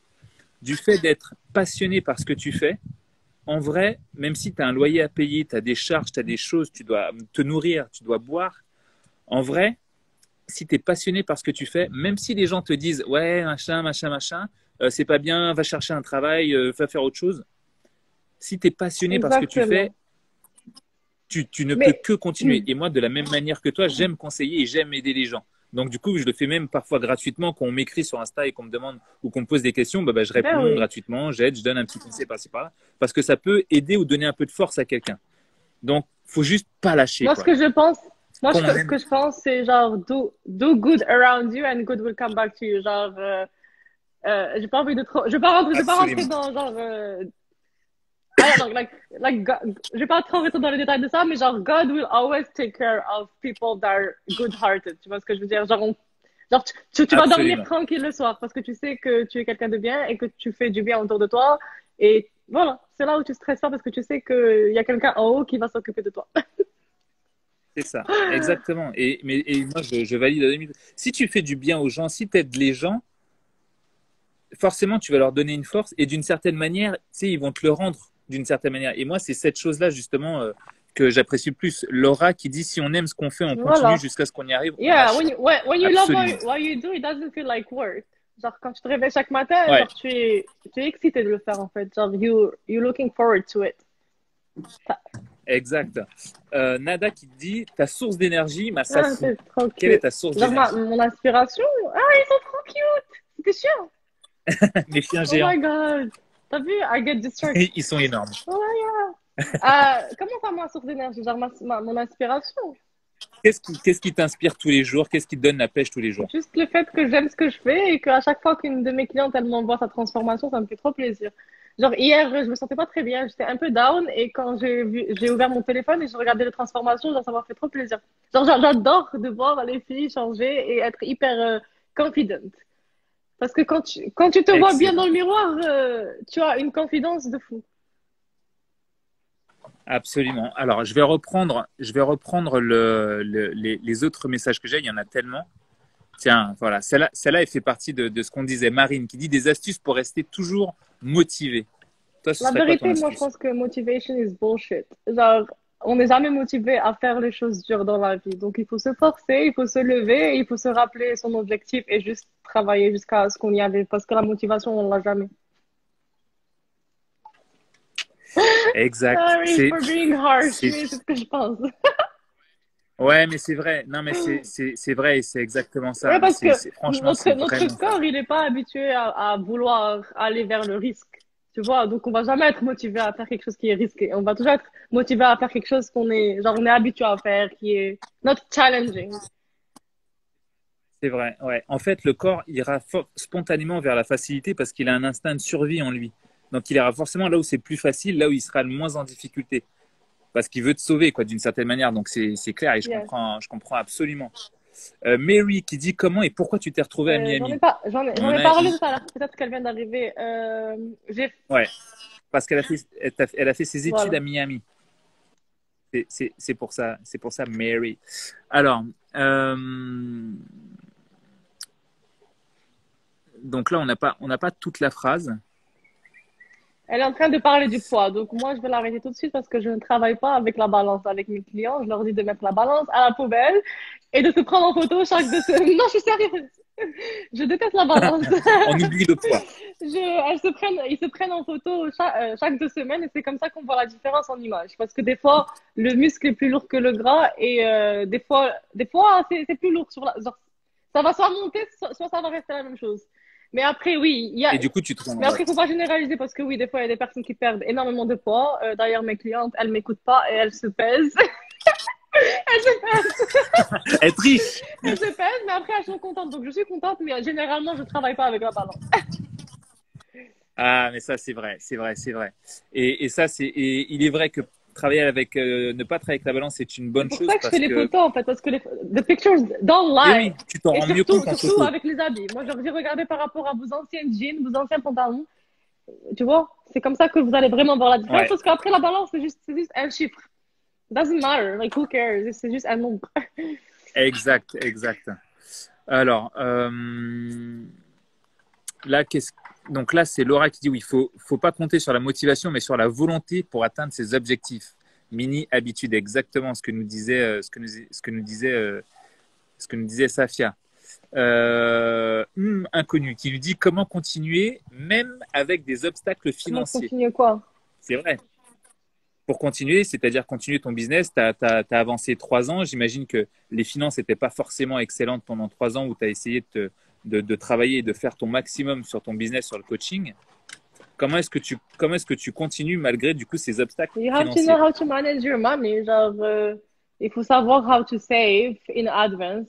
Du fait d'être passionné par ce que tu fais, en vrai, même si tu as un loyer à payer, tu as des charges, tu as des choses, tu dois te nourrir, tu dois boire, en vrai, si tu es passionné par ce que tu fais, même si les gens te disent ouais, machin, machin, machin, c'est pas bien, va chercher un travail, va faire autre chose. Si tu es passionné par ce que tu fais, Exactement. tu ne peux Mais, que continuer. Et moi, de la même manière que toi, j'aime conseiller et j'aime aider les gens. Donc, du coup, je le fais même parfois gratuitement. Quand on m'écrit sur Insta et qu'on me demande ou qu'on me pose des questions, je ben réponds oui. gratuitement, j'aide, je donne un petit conseil par-ci par-là. Parce que ça peut aider ou donner un peu de force à quelqu'un. Donc, faut juste pas lâcher, Moi, ce quoi. que je pense, Quand on ce aime, que je pense, c'est genre, do good around you and good will come back to you. Genre, j'ai pas envie de trop, je vais pas rentrer absolument. dans genre, I don't know, je vais pas trop rentrer dans les détails de ça, mais genre, God will always take care of people that are good-hearted. Tu vois ce que je veux dire? Genre, tu vas dormir Absolument. tranquille le soir parce que tu sais que tu es quelqu'un de bien et que tu fais du bien autour de toi. Et voilà, c'est là où tu stresses pas parce que tu sais qu'il y a quelqu'un en haut qui va s'occuper de toi. C'est ça. Exactement. Et moi, je valide à 2000. Si tu fais du bien aux gens, si tu aides les gens, forcément, tu vas leur donner une force et d'une certaine manière, tu sais, ils vont te le rendre d'une certaine manière. Et moi, c'est cette chose-là, justement, que j'apprécie le plus. Laura qui dit si on aime ce qu'on fait, on continue Voilà. jusqu'à ce qu'on y arrive, on Yeah, lâche when you love absolument. what you do, it doesn't feel like work. Genre, quand tu te réveilles chaque matin, Ouais, genre, tu es excité de le faire, en fait. Genre, you're looking forward to it. exact. Nada qui dit ta source d'énergie, ma Ah, Safou. c'est trop Quelle est cute. ta source Genre, d'énergie? mon inspiration. Ah, ils sont trop cute. C'était chiant. Mes chiens Oh my géants, God. T'as vu? I get distracted. ils sont énormes. Oh, yeah. Comment ça, ma source d'énergie? Genre, mon inspiration. Qu'est-ce qui t'inspire tous les jours? Qu'est-ce qui te donne la pêche tous les jours? Juste le fait que j'aime ce que je fais et qu'à chaque fois qu'une de mes clientes, elle m'envoie sa transformation, ça me fait trop plaisir. Genre hier, je me sentais pas très bien, j'étais un peu down et quand j'ai ouvert mon téléphone et j'ai regardé les transformations, genre ça m'a fait trop plaisir. J'adore de voir les filles changer et être hyper confident. Parce que quand tu te vois bien dans Excellent. le miroir, tu as une confidence de fou. Absolument. Alors, je vais reprendre les autres messages que j'ai. Il y en a tellement. Tiens, voilà. Celle-là, elle fait partie de ce qu'on disait. Marine, qui dit des astuces pour rester toujours motivé. Toi, ce La serait quoi ton vérité, moi, je astuce? pense que motivation is bullshit. Genre, on n'est jamais motivé à faire les choses dures dans la vie. Donc, il faut se forcer, il faut se lever, il faut se rappeler son objectif et juste travailler jusqu'à ce qu'on y arrive. Parce que la motivation, on l'a jamais. Exact. Sorry for being harsh, C'est, mais c'est ce que je pense. ouais, mais c'est vrai. Non, mais c'est vrai et c'est exactement Ouais, ça. parce que Franchement, c'est notre vraiment ça. corps, il n'est pas habitué à vouloir aller vers le risque. Tu vois, donc on va jamais être motivé à faire quelque chose qui est risqué. On va toujours être motivé à faire quelque chose on est habitué à faire, qui est not challenging. C'est vrai. Ouais. En fait, le corps ira spontanément vers la facilité parce qu'il a un instinct de survie en lui. Donc, il ira forcément là où c'est plus facile, là où il sera le moins en difficulté. Parce qu'il veut te sauver, quoi, d'une certaine manière. Donc, c'est clair et Yes. je comprends absolument. Mary qui dit comment et pourquoi tu t'es retrouvée à Miami. J'en On ai a, parlé tout à l'heure. Peut-être qu'elle vient d'arriver. ouais, parce elle a fait ses études Voilà. à Miami. C'est pour ça, Mary. Alors, donc là, on n'a pas toute la phrase. Elle est en train de parler du poids. Donc, moi, je vais l'arrêter tout de suite parce que je ne travaille pas avec la balance avec mes clients. Je leur dis de mettre la balance à la poubelle et de se prendre en photo chaque 2 semaines. Non, je suis sérieuse. Je déteste la balance. On oublie le poids. Ils se prennent en photo chaque 2 semaines et c'est comme ça qu'on voit la différence en image. Parce que des fois, le muscle est plus lourd que le gras et des fois c'est plus lourd genre, ça va soit monter, soit ça va rester la même chose. Mais après, oui, Et du coup, tu te mais rends. après, il faut pas généraliser parce que oui, des fois, il y a des personnes qui perdent énormément de poids. D'ailleurs, mes clientes, elles m'écoutent pas et elles se pèsent. Elles se pèsent. Être riche. Elles se pèsent, mais après, elles sont contentes. Donc, je suis contente, mais généralement, je travaille pas avec la balance. Ah, mais ça, c'est vrai, c'est vrai, c'est vrai. Et ça, et il est vrai que travailler avec, ne pas travailler avec la balance, c'est une C'est bonne pour chose ça que je fais parce les que, photos, en fait, parce que the pictures don't et lie. oui, tu t'en Et rends mieux compte en surtout photo. avec les habits. Moi, je leur dis, regardez par rapport à vos anciennes jeans, vos anciens pantalons. Tu vois, c'est comme ça que vous allez vraiment voir la différence Ouais, parce qu'après la balance, c'est juste un chiffre. Doesn't matter. Like, who cares? C'est juste un nombre. exact, exact. Alors, là, donc là, c'est Laura qui dit oui, faut pas compter sur la motivation, mais sur la volonté pour atteindre ses objectifs. Mini habitude, exactement ce que nous disait, ce que nous disait Safia. Inconnu qui lui dit comment continuer même avec des obstacles Comment financiers. continuer quoi? C'est vrai. Pour continuer, c'est-à-dire continuer ton business, tu as avancé 3 ans. J'imagine que les finances n'étaient pas forcément excellentes pendant 3 ans où tu as essayé de travailler et de faire ton maximum sur ton business, sur le coaching. Comment est-ce que tu continues malgré du coup ces obstacles You have to know financiers? how to manage your money. Genre, il faut savoir how to save in advance.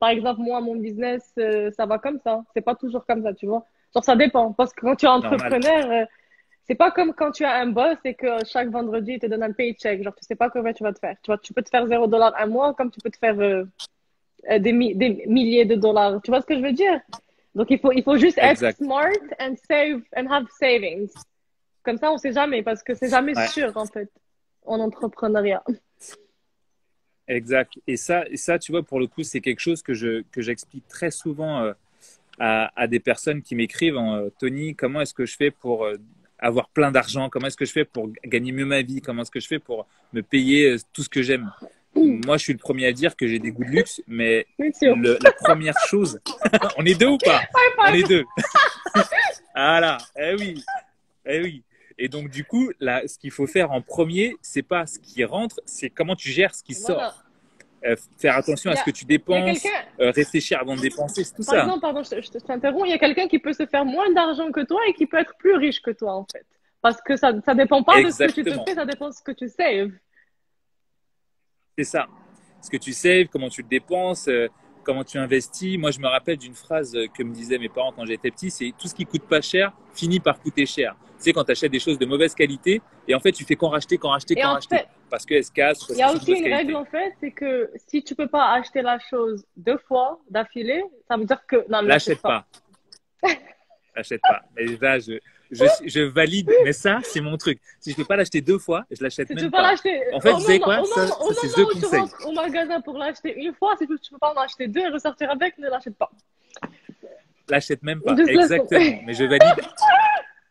Par exemple, moi, mon business, ça va comme ça. C'est pas toujours comme ça, tu vois. Genre, ça dépend. Parce que quand tu es Normal. entrepreneur, c'est pas comme quand tu as un boss et que chaque vendredi, il te donne un paycheck. Genre, tu sais pas combien tu vas te faire. Tu vois, tu peux te faire 0 $ un mois comme tu peux te faire des milliers de dollars. Tu vois ce que je veux dire? Donc, il faut juste être Exact. smart and save and have savings. Comme ça, on sait jamais parce que c'est jamais Ouais, sûr, en fait, en entrepreneuriat. exact. Et ça, tu vois, pour le coup, c'est quelque chose que j'explique très souvent à des personnes qui m'écrivent Tony, comment est-ce que je fais pour avoir plein d'argent? Comment est-ce que je fais pour gagner mieux ma vie? Comment est-ce que je fais pour me payer tout ce que j'aime? Moi, je suis le premier à dire que j'ai des goûts de luxe, mais C'est sûr. la première chose, on est deux ou pas? High On est five. deux. Voilà. Eh oui. Eh oui. Et donc, du coup, là, ce qu'il faut faire en premier, c'est pas ce qui rentre, c'est comment tu gères ce qui Voilà. sort. Faire attention Il à y ce a, que tu il y a dépenses, quelqu'un, réfléchir avant de dépenser, c'est tout par ça. exemple, pardon, je t'interromps, il y a quelqu'un qui peut se faire moins d'argent que toi et qui peut être plus riche que toi, en fait. Parce que ça dépend pas de ce que tu te Exactement. fais, ça dépend de ce que tu saves. C'est ça. Ce que tu saves, comment tu le dépenses, comment tu investis. Moi, je me rappelle d'une phrase que me disaient mes parents quand j'étais petit, c'est tout ce qui coûte pas cher finit par coûter cher. Tu sais, quand tu achètes des choses de mauvaise qualité, et en fait, tu fais qu'en racheter, qu'en racheter, Et qu'en en racheter. fait, Parce qu'elles se cassent, il parce y qu'elles a sont de aussi mauvaise une règle, qualité. en fait, c'est que si tu peux pas acheter la chose 2 fois d'affilée, ça veut dire que non, ne l'achète L'achète pas. pas. L'achète pas. Mais là, je valide. Mais ça, c'est mon truc. Si je peux pas l'acheter 2 fois, je l'achète Si tu même peux pas pas. l'acheter En fait, vous savez quoi? au Ça, moment, au ça c'est moment The où tu Conseil. rentres au magasin pour l'acheter une fois, si tu peux pas en acheter deux et ressortir avec, ne l'achète pas. L'achète même pas. Juste laisse tomber. Exactement. Mais je valide.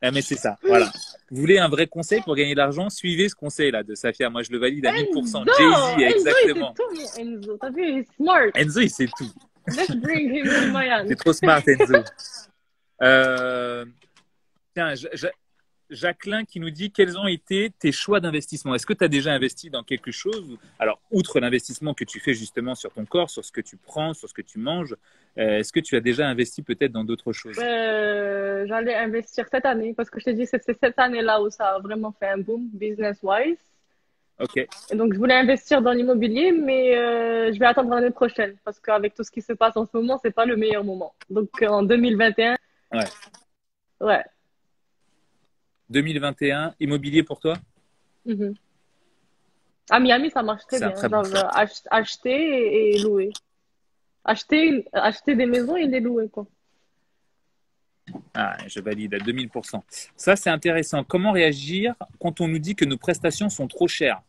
Ah, mais c'est ça. Voilà. Vous voulez un vrai conseil pour gagner de l'argent? Suivez ce conseil-là de Safia. Moi, je le valide à 1000%. Jay-Z, Enzo, il sait exactement. tout, mon Enzo. T'as vu, il est smart. Enzo, il sait tout. Let's bring him to T'es Miami. trop smart, Enzo. Euh, tiens, Jacqueline qui nous dit quels ont été tes choix d'investissement. Est-ce que tu as déjà investi dans quelque chose? Alors, outre l'investissement que tu fais justement sur ton corps, sur ce que tu prends, sur ce que tu manges, est-ce que tu as déjà investi peut-être dans d'autres choses? J'allais investir cette année parce que je t'ai dit, c'est cette année-là où ça a vraiment fait un boom business-wise. Ok, Et donc, je voulais investir dans l'immobilier, mais je vais attendre l'année prochaine parce qu'avec tout ce qui se passe en ce moment, c'est pas le meilleur moment. Donc, en 2021, ouais. ouais. 2021, immobilier pour toi? Mhm. À Miami, ça marche très C'est un bien. très bon Genre, choix. acheter et louer. Acheter des maisons et les louer, quoi. Ah, je valide à 2000%. Ça, c'est intéressant. Comment réagir quand on nous dit que nos prestations sont trop chères?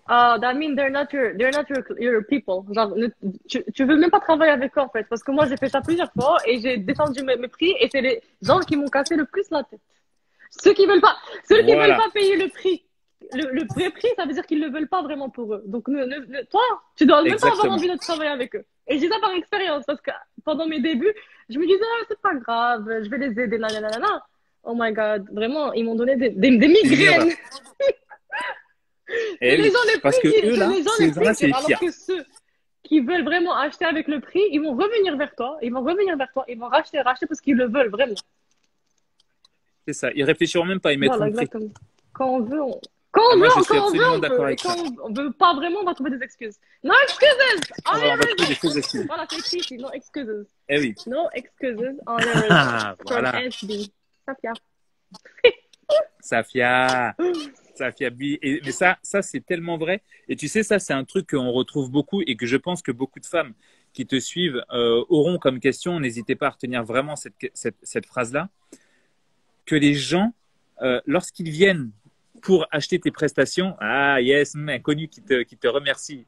That mean they're not your people. Genre, tu veux même pas travailler avec eux, en fait. Parce que moi, j'ai fait ça plusieurs fois et j'ai descendu mes prix et c'est les gens qui m'ont cassé le plus la tête. Ceux qui veulent Voilà, pas payer le prix, le vrai prix, ça veut dire qu'ils ne le veulent pas vraiment pour eux. Donc, toi, tu dois même pas avoir exactement. envie de travailler avec eux. Et je dis ça par expérience, parce que pendant mes débuts, je me disais, ah, c'est pas grave, je vais les aider, nanana. Oh my God, vraiment, ils m'ont donné des C'est une erreur. migraines. C'est Eh les oui, gens les parce plus que durs, eux c'est là, les gens les ces gens-là, plus c'est durs. les Alors pires. que ceux qui veulent vraiment acheter avec le prix, ils vont revenir vers toi, ils vont revenir vers toi, ils vont racheter parce qu'ils le veulent vraiment. C'est ça. Ils réfléchiront même pas, ils mettront Voilà, le prix. exactement. Quand on veut, on... Quand Ah, on moi, je veut, suis quand on veut, absolument on d'accord peut. Et avec quand ça. on veut pas vraiment, on va trouver des excuses. No excuses on On your va trouver des resume. fausses excuses. Voilà, c'est écrit ici. No excuses. Eh oui. No excuses on your resume. Ah, From voilà. SB. Safia. Safia. Safia B. Mais ça c'est tellement vrai. Et tu sais, ça, c'est un truc qu'on retrouve beaucoup et que je pense que beaucoup de femmes qui te suivent auront comme question. N'hésitez pas à retenir vraiment cette phrase-là. Que les gens, lorsqu'ils viennent pour acheter tes prestations, ah yes, inconnu qui te remercie.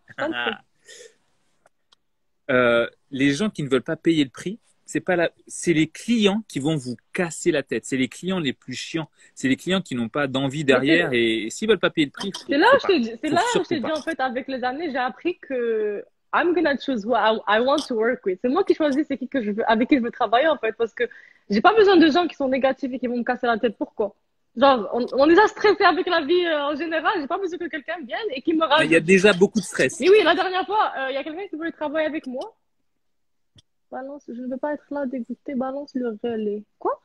Les gens qui ne veulent pas payer le prix, c'est les clients qui vont vous casser la tête. C'est les clients les plus chiants. C'est les clients qui n'ont pas d'envie Mais derrière et s'ils veulent pas payer le prix, c'est là faut où je pas. te dis, c'est Faut là où je te surtout dis, pas. en fait, avec les années, j'ai appris que I'm gonna choose who I want to work with. C'est moi qui choisis c'est qui que je veux, avec qui je veux travailler, en fait, parce que j'ai pas besoin de gens qui sont négatifs et qui vont me casser la tête. Pourquoi? Genre, on est déjà stressé avec la vie en général. J'ai pas besoin que quelqu'un vienne et qui me Il y a rajoute. déjà beaucoup de stress. Mais oui, la dernière fois, il y a quelqu'un qui voulait travailler avec moi. Balance, je ne veux pas être là dégoûté. Balance le relais. Quoi?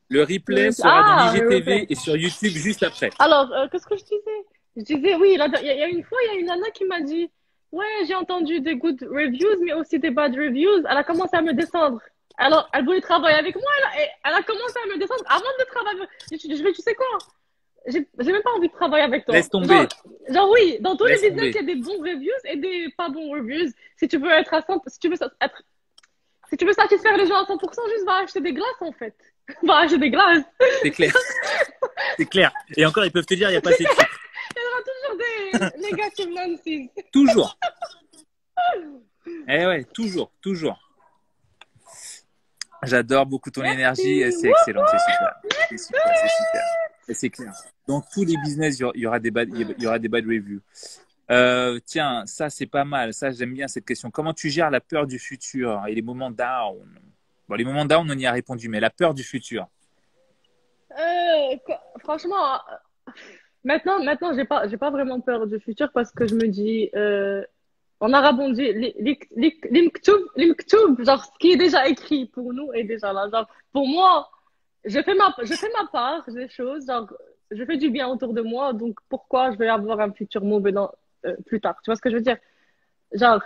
Le Le replay replay. sera dans Ah, le replay. l'IGTV et sur YouTube juste après. Alors, qu'est-ce que je disais? Je disais, oui, il y a une fois, il y a une nana qui m'a dit, ouais, j'ai entendu des good reviews, mais aussi des bad reviews. Elle a commencé à me descendre. Alors, elle voulait travailler avec moi, elle a commencé à me descendre avant de travailler. Tu sais quoi? J'ai même pas envie de travailler avec toi. Laisse tomber. Genre, oui, dans tous les Laisse business, tomber. il y a des bons reviews et des pas bons reviews. Si tu veux être à 100, si tu veux satisfaire les gens à 100%, juste va acheter des glaces, en fait. Va acheter des glaces. C'est clair. C'est clair. Et encore, ils peuvent te dire, il n'y a pas assez de sucre. Il y aura toujours des negative Nancy's. Toujours. Eh ouais, toujours, toujours. J'adore beaucoup ton énergie. C'est excellent, c'est super. C'est super, c'est super. Et c'est clair. Dans tous les business, il y aura des bad reviews. Tiens, ça c'est pas mal. Ça, j'aime bien cette question. Comment tu gères la peur du futur et les moments down? Bon, les moments down, on y a répondu, mais la peur du futur. Franchement, maintenant, j'ai pas vraiment peur du futur parce que je me dis, en arabe, on dit l'imktoub, genre ce qui est déjà écrit pour nous est déjà là. Genre, pour moi, je fais ma part des choses, genre, je fais du bien autour de moi, donc pourquoi je vais avoir un futur mauvais plus tard? Tu vois ce que je veux dire? Genre,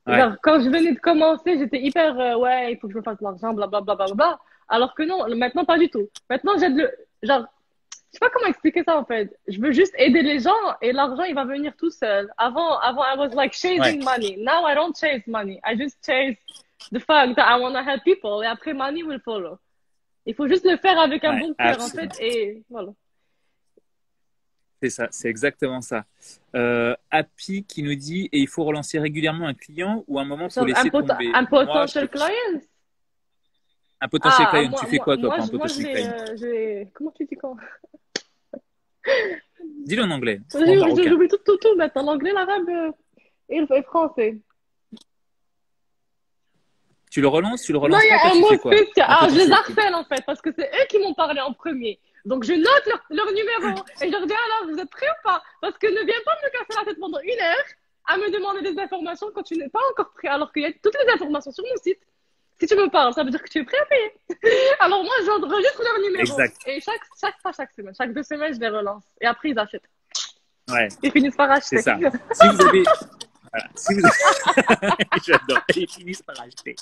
Ouais, quand je venais de commencer, j'étais hyper, ouais, il faut que je me fasse de l'argent, blablabla, bla, bla, bla, bla. Alors que non, maintenant, pas du tout. Maintenant, genre, je sais pas comment expliquer ça, en fait. Je veux juste aider les gens et l'argent, il va venir tout seul. Avant, I was like ouais, chasing money. Now, I don't chase money. I just chase the fact that I want to help people. Et après, money will follow. Il faut juste le faire avec un ouais, bon cœur, en fait, absolument. et voilà. C'est ça, c'est exactement ça. Happy qui nous dit, et il faut relancer régulièrement un client ou à un moment, il faut Genre, laisser tomber. un Moi, potential client. un potentiel Ah, client, tu fais quoi toi pour un moi, potentiel client? comment tu dis quoi? Dis-le en anglais ou en marocain. J'oublie tout maintenant. L'anglais, l'arabe et le français. Tu le Non, relances il y pas, a toi, un tu mot fais quoi? spécial. Un Ah, je les potentiel client. harcèle en fait, parce que c'est eux qui m'ont parlé en premier. Donc je note leur numéro et je leur dis alors, vous êtes prêts ou pas? Parce que ne viens pas me casser la tête pendant 1 heure à me demander des informations quand tu n'es pas encore prêt, alors qu'il y a toutes les informations sur mon site. Si tu me parles, ça veut dire que tu es prêt à payer. Alors moi, j'enregistre leur numéro. Exact. Et pas chaque semaine, chaque 2 semaines, je les relance. Et après, ils achètent. Ouais, Ils finissent par c'est acheter. ça. Si vous avez, voilà, si vous j'adore. Ils finissent par acheter.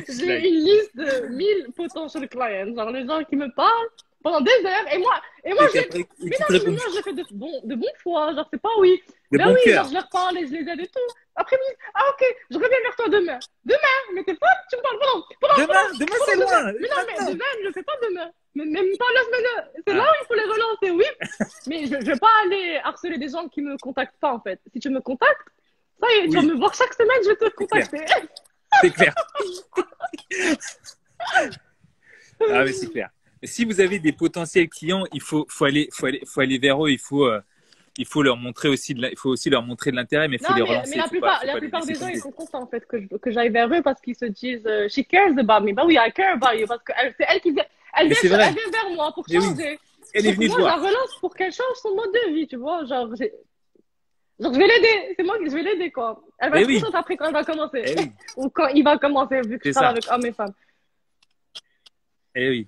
J'ai une liste de 1000 potential clients, genre les gens qui me parlent pendant des heures, et moi, Et qu'après, et mais qui non, te répondent je le fais de bon foi, genre c'est pas oui. de Ben bon oui, genre cœur. je leur parle et je les aide et tout. Après, ils me disent, ah ok, je reviens vers toi demain. Demain, mais t'es folle, tu me parles Demain, c'est demain. loin. Mais non, mais Maintenant. demain, je le fais pas demain. Mais même pas la semaine, c'est là Ah, où il faut les relancer, oui. Mais je vais pas aller harceler des gens qui me contactent pas, en fait. Si tu me contactes, ça y est, tu vas oui, me voir chaque semaine, je vais te c'est clair. contacter. C'est clair. Ah, mais c'est clair. si vous avez des potentiels clients, faut aller vers eux. Il faut leur montrer aussi il faut aussi leur montrer de l'intérêt, mais il faut Non, les mais relancer. Faut la pas les plupart laisser des gens, ils tomber. sont contents en fait que j'aille vers eux parce qu'ils se disent she cares about me. Bah oui, I care about you parce que c'est elle qui vient, Mais c'est elle vrai. vient vers moi pour Mais oui, changer. elle est Donc venue te moi, je la voir. relance pour qu'elle change son mode de vie, tu vois. Genre je vais l'aider. C'est moi qui je vais l'aider quoi. Elle va Mais être oui, contente après quand elle va commencer eh oui, ou quand il va commencer vu que je c'est travaille ça. avec hommes et femmes. Eh oui.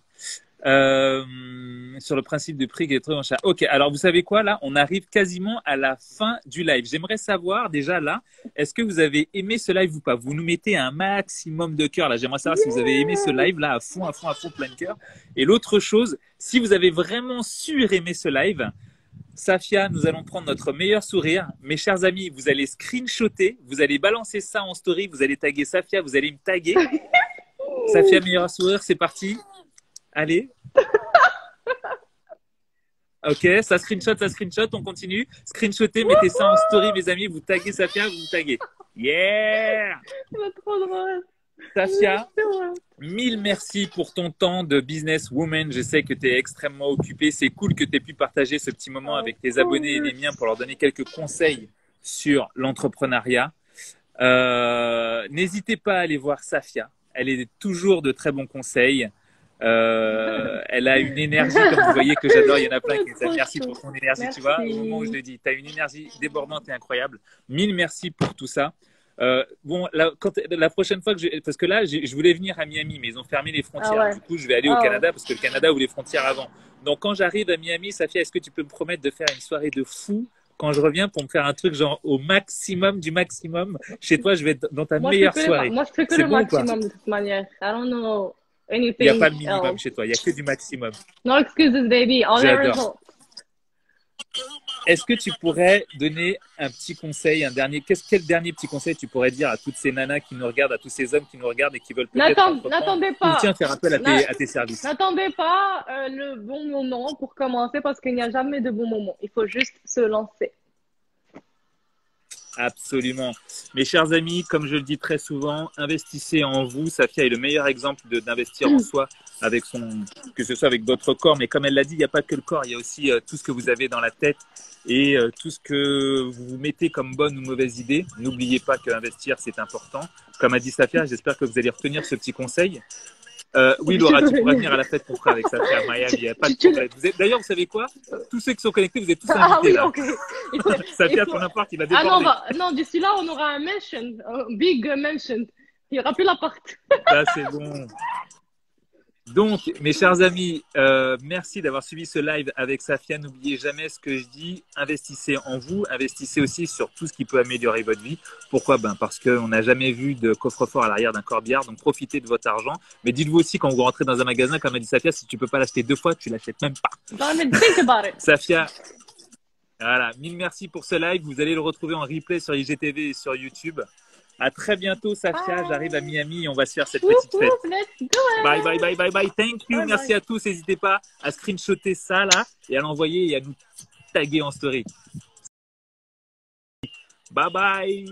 Sur le principe de prix qui est très cher. Ok, alors vous savez quoi là? On arrive quasiment à la fin du live. J'aimerais savoir déjà là, est-ce que vous avez aimé ce live ou pas? Vous nous mettez un maximum de cœur là. J'aimerais savoir si vous avez aimé ce live là à fond, à fond, à fond, plein de cœur. Et l'autre chose, si vous avez vraiment suraimer ce live, Safia, nous allons prendre notre meilleur sourire. Mes chers amis, vous allez screenshotter, vous allez balancer ça en story, vous allez taguer Safia, vous allez me taguer. Safia, meilleur sourire, c'est parti. Allez. Ok, ça screenshot, on continue. Screenshotez, mettez ça en story, mes amis. Vous taguez Safia, vous me taguez. Yeah! C'est trop drôle. Safia, C'est drôle. mille merci pour ton temps de businesswoman. Je sais que tu es extrêmement occupée. C'est cool que tu aies pu partager ce petit moment avec tes abonnés et les miens pour leur donner quelques conseils sur l'entrepreneuriat. N'hésitez pas à aller voir Safia. Elle est toujours de très bons conseils. Elle a une énergie, comme vous voyez, que j'adore. Il y en a plein qui disent merci pour ton énergie. Merci. Tu vois, au moment où je le dis, tu as une énergie débordante et incroyable. Mille merci pour tout ça. Bon, la prochaine fois parce que là, je voulais venir à Miami, mais ils ont fermé les frontières. Ah ouais. Du coup, je vais aller au Canada parce que le Canada ouvre les frontières avant. Donc, quand j'arrive à Miami, Safia, est-ce que tu peux me promettre de faire une soirée de fou quand je reviens pour me faire un truc genre au maximum du maximum chez toi? Je vais être dans ta meilleure soirée. Moi, je fais que C'est le bon ou pas? maximum de toute manière. I don't know Il n'y a anything pas de minimum else. chez toi, il n'y a que du maximum. No excuses, baby. All the J'adore. results. Est-ce que tu pourrais donner un petit conseil, quel dernier petit conseil tu pourrais dire à toutes ces nanas qui nous regardent, à tous ces hommes qui nous regardent et qui veulent peut-être entreprendre N'attendez ou pas. tiens, faire appel à tes services? N'attendez pas le bon moment pour commencer parce qu'il n'y a jamais de bon moment. Il faut juste se lancer. Absolument. Mes chers amis, comme je le dis très souvent, investissez en vous. Safia est le meilleur exemple d'investir en soi, avec que ce soit avec votre corps. Mais comme elle l'a dit, il n'y a pas que le corps, il y a aussi tout ce que vous avez dans la tête et tout ce que vous mettez comme bonne ou mauvaise idée. N'oubliez pas qu'investir, c'est important. Comme a dit Safia, j'espère que vous allez retenir ce petit conseil. Oui, Laura, tu pourras venir à la fête qu'on fera avec Safia à Miami, il n'y a pas de problème. D'ailleurs, vous savez quoi? Tous ceux qui sont connectés, vous êtes tous invités. Ah oui, là. ok. Safia, ton appart, il va Ah déborder. non, d'ici là, on aura un mention, un big mention. Il n'y aura plus l'appart. Ça, c'est bon. Donc, mes chers amis, merci d'avoir suivi ce live avec Safia. N'oubliez jamais ce que je dis. Investissez en vous. Investissez aussi sur tout ce qui peut améliorer votre vie. Pourquoi? Parce qu'on n'a jamais vu de coffre-fort à l'arrière d'un corbillard. Donc, profitez de votre argent. Mais dites-vous aussi, quand vous rentrez dans un magasin, comme a dit Safia, si tu peux pas l'acheter 2 fois, tu l'achètes même pas. Don't even think about it. Safia, voilà. Mille merci pour ce live. Vous allez le retrouver en replay sur IGTV et sur YouTube. À très bientôt, Safia. Bye. J'arrive à Miami et on va se faire cette petite fête. Let's do it. Bye, bye, bye, bye, bye. Thank you. Bye, Merci bye. à tous. N'hésitez pas à screenshotter ça là et à l'envoyer et à nous taguer en story. Bye, bye.